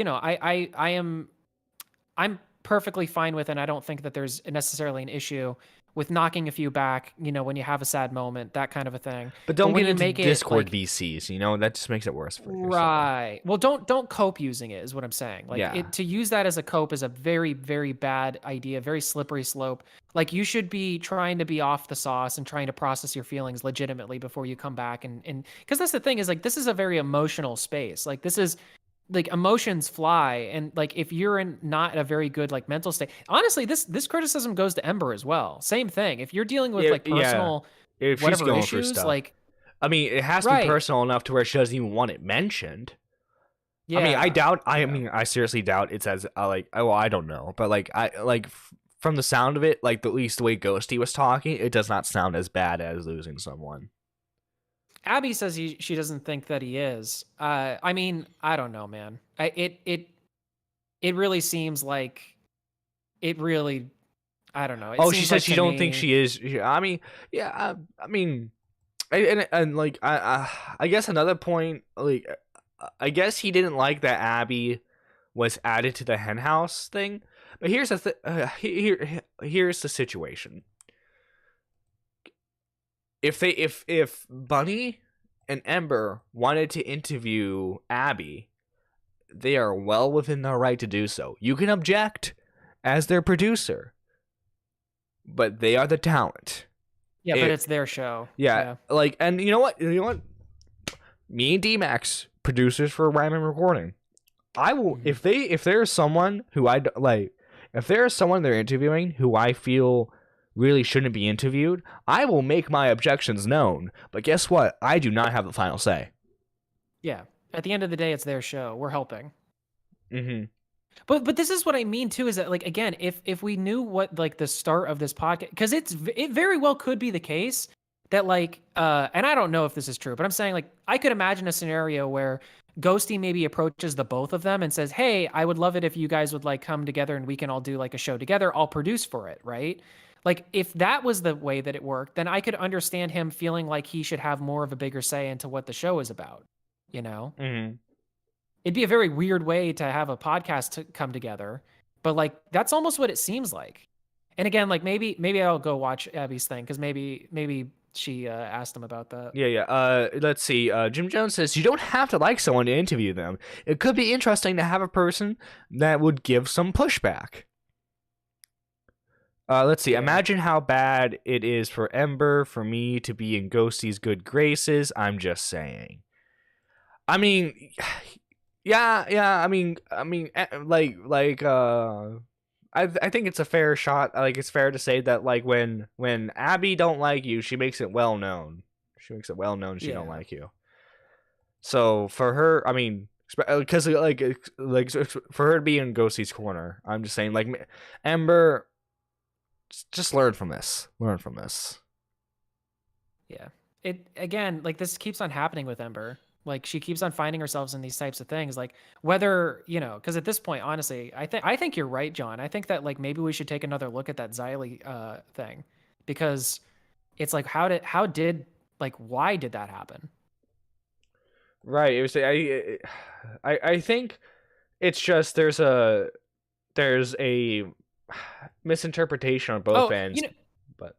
I'm perfectly fine with, and I don't think that there's necessarily an issue with knocking a few back, when you have a sad moment, that kind of a thing. But don't when get into make Discord like, VCs, that just makes it worse for yourself. Right. Well, don't cope using it, is what I'm saying. Like, yeah. To use that as a cope is a very, very bad idea, very slippery slope. Like, you should be trying to be off the sauce and trying to process your feelings legitimately before you come back. And because that's the thing, is like, this is a very emotional space. Like, this is like emotions fly, and like if you're in not a very good like mental state. Honestly, this criticism goes to Ember as well. Same thing. If you're dealing with like personal if she's whatever going through issues, stuff. like I mean, it has to Right. be personal enough to where she doesn't even want it mentioned. yeah, I mean, I doubt. I mean, I seriously doubt it's as like. Well, I don't know, but like, from the sound of it, like at least the way Ghosty was talking, it does not sound as bad as losing someone. Abby says she doesn't think that he is. I mean, I don't know, man. It really seems like it really. I don't know. It Oh, she seems said like she to don't think me- she is. I mean, yeah. I mean, and like I guess another point, like I guess he didn't like that Abby was added to the hen house thing. But here's the here's the situation. If Bunny and Ember wanted to interview Abby, they are well within their right to do so. You can object as their producer, but they are the talent. Yeah, but it's their show. Yeah, like, and you know what? Me and D-Max, producers for Rhyme and Recording, I will if there's someone who I like, if there's someone they're interviewing who I feel really shouldn't be interviewed, I will make my objections known. But guess what? I do not have the final say. Yeah. At the end of the day, it's their show. We're helping. Mm-hmm. But this is what I mean too, is that like again, if we knew what like the start of this podcast, because it very well could be the case that like and I don't know if this is true, but I'm saying like I could imagine a scenario where Ghosty maybe approaches the both of them and says, "Hey, I would love it if you guys would like come together and we can all do like a show together. I'll produce for it," right? Like if that was the way that it worked, then I could understand him feeling like he should have more of a bigger say into what the show is about, you know? Mm-hmm. It'd be a very weird way to have a podcast to come together, but like that's almost what it seems like. And again, like maybe I'll go watch Abby's thing because maybe she asked him about that. Yeah. Let's see. Jim Jones says you don't have to like someone to interview them. It could be interesting to have a person that would give some pushback. Let's see. Imagine how bad it is for Ember for me to be in Ghosty's good graces. I'm just saying. I mean, yeah. I mean, I think it's a fair shot. Like, it's fair to say that, like, when Abby don't like you, she makes it well known. She don't like you. So for her, I mean, because like for her to be in Ghosty's corner, I'm just saying, like, Ember, just learn from this. Yeah. It again, like this keeps on happening with Ember. Like she keeps on finding herself in these types of things. Like whether, you know, because at this point, honestly, I think you're right, John. I think that like maybe we should take another look at that Xylee thing. Because it's like why did that happen? Right. It was I think it's just there's a misinterpretation on both ends. You know, but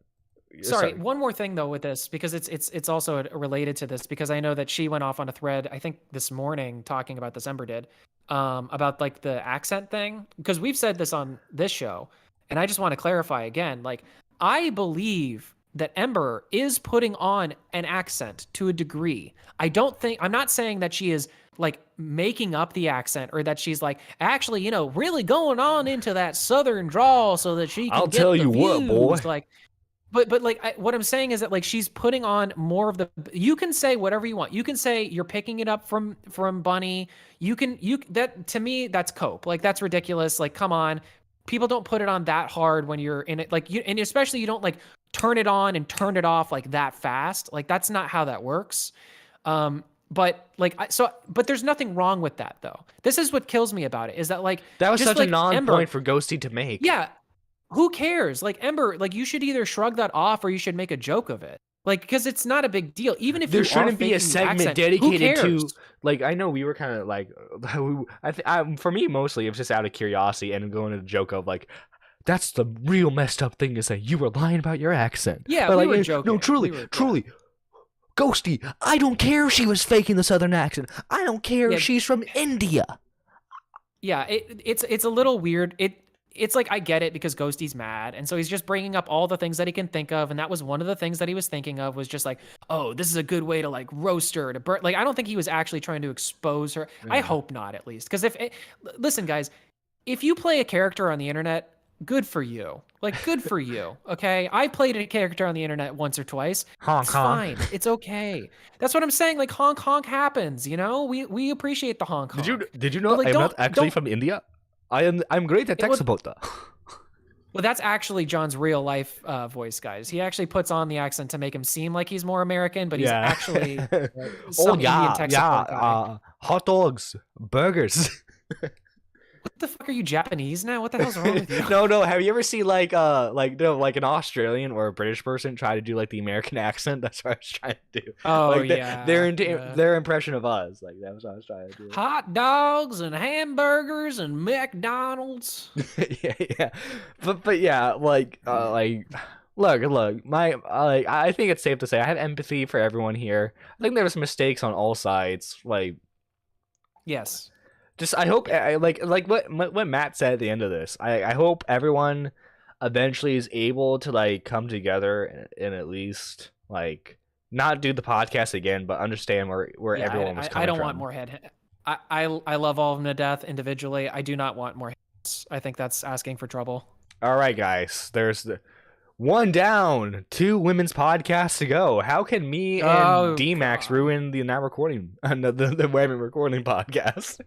sorry, one more thing though with this, because it's also related to this, because I know that she went off on a thread, I think this morning, talking about this, Ember did, about like the accent thing, because we've said this on this show, and I just want to clarify again, like I believe that Ember is putting on an accent to a degree. I'm not saying that she is like making up the accent, or that she's like actually, you know, really going on into that southern drawl so that she can I'll get tell the you what, views. boy. Like, but like what I'm saying is that like she's putting on more of the. You can say whatever you want. You can say you're picking it up from Bunny. That to me that's cope. Like that's ridiculous. Like come on, people don't put it on that hard when you're in it. Like and especially you don't like turn it on and turn it off like that fast. Like that's not how that works. But like but there's nothing wrong with that though. This is what kills me about it, is that like that was just such like a non-point Ember, for Ghosty to make. Yeah. Who cares? Like Ember, like you should either shrug that off or you should make a joke of it. Like, because it's not a big deal. Even if there you shouldn't be a segment dedicated to, like, I know we were kind of like, for me mostly it was just out of curiosity and going to the joke of like, that's the real messed up thing to say. You were lying about your accent. Yeah, but we like, were joking. No, truly, Ghosty, I don't care if she was faking the southern accent. I don't care if she's from India. Yeah, it's a little weird. it's like I get it because Ghosty's mad, and so he's just bringing up all the things that he can think of, and that was one of the things that he was thinking of was just like, oh, this is a good way to like roast her to burn. Like I don't think he was actually trying to expose her. I hope not, at least, because listen, guys, if you play a character on the internet, good for you. Like good for you. Okay, I played a character on the internet once or twice. Honk It's honk. fine. It's okay. That's what I'm saying. Like honk honk happens. You know, we appreciate the honk honk. Did you know But, like, I'm don't- not actually don't- from India? I'm great at tech was- support. Well, that's actually John's real life voice, guys. He actually puts on the accent to make him seem like he's more American, but he's actually some Indian tech support guy. Hot dogs, burgers. What the fuck are you, Japanese now? What the hell's wrong with you? No. Have you ever seen like an Australian or a British person try to do like the American accent? That's what I was trying to do. Oh, like, yeah, their impression of us. Like that was what I was trying to do. Hot dogs and hamburgers and McDonald's. yeah. But yeah, like look, I think it's safe to say I have empathy for everyone here. I think there was mistakes on all sides. Like, yes. just I hope like what Matt said at the end of this. I hope everyone eventually is able to like come together and at least like not do the podcast again, but understand where everyone was coming from. I don't want more head. I love all of them to death individually. I do not want more heads. I think that's asking for trouble. All right, guys. There's the one down, 2 women's podcasts to go. How can me and D-Max ruin the now recording the women recording podcast?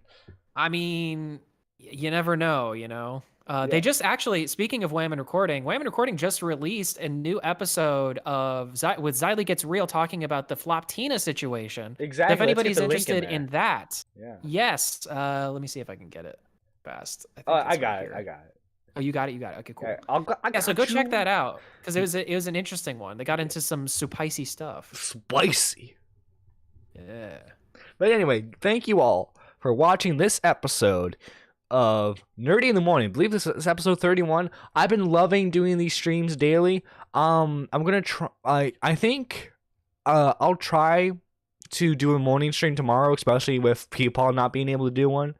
I mean, you never know, you know. They just actually, speaking of Wham and Recording just released a new episode of with Xylee Gets Real talking about the Floptina situation. Exactly. If anybody's let's get the link interested in that, Yeah. Yes. Let me see if I can get it fast. I got it. Oh, you got it. Okay, cool. Yeah, So go check that out because it was an interesting one. They got into some spicy stuff. Spicy. Yeah. But anyway, thank you all for watching this episode of Nerdy in the Morning. I believe this is episode 31. I've been loving doing these streams daily. I'm gonna try. I think I'll try to do a morning stream tomorrow, especially with people not being able to do one.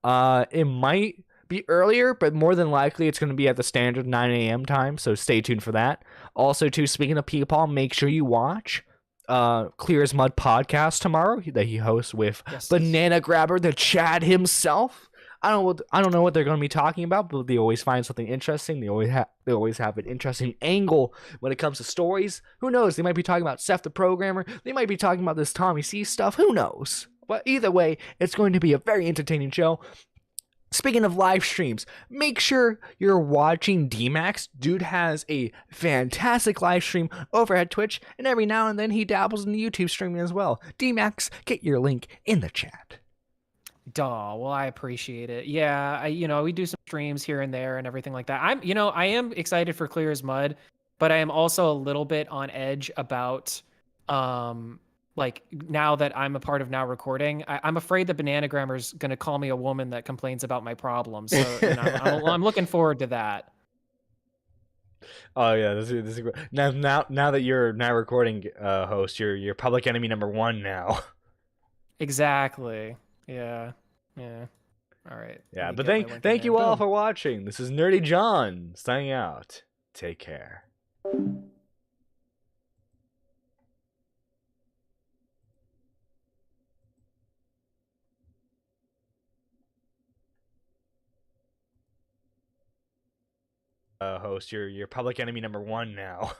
It might be earlier, but more than likely it's going to be at the standard 9 a.m. time, so stay tuned for that. Also, too, speaking of people, make sure you watch Clear as Mud podcast tomorrow that he hosts with Banana Grabber, the Chad himself. I don't know what they're going to be talking about, but they always find something interesting. They always have an interesting angle when it comes to stories. Who knows? They might be talking about Seth the Programmer. They might be talking about this Tommy C stuff. Who knows? But either way, it's going to be a very entertaining show. Speaking of live streams, make sure you're watching D-Max. Dude has a fantastic live stream over at Twitch, and every now and then he dabbles in YouTube streaming as well. D-Max, get your link in the chat. Well, I appreciate it. Yeah, we do some streams here and there and everything like that. I am excited for Clear as Mud, but I am also a little bit on edge about, like now that I'm a part of Now Recording, I'm afraid that Banana Grammar's gonna call me a woman that complains about my problems. So I'm looking forward to that. Oh yeah, this is great. Now that you're Now Recording host, you're public enemy number 1 now. Exactly. Yeah. All right. Yeah, but thank you all for watching. This is Nerdy John signing out. Take care. Host, you're public enemy number 1 now.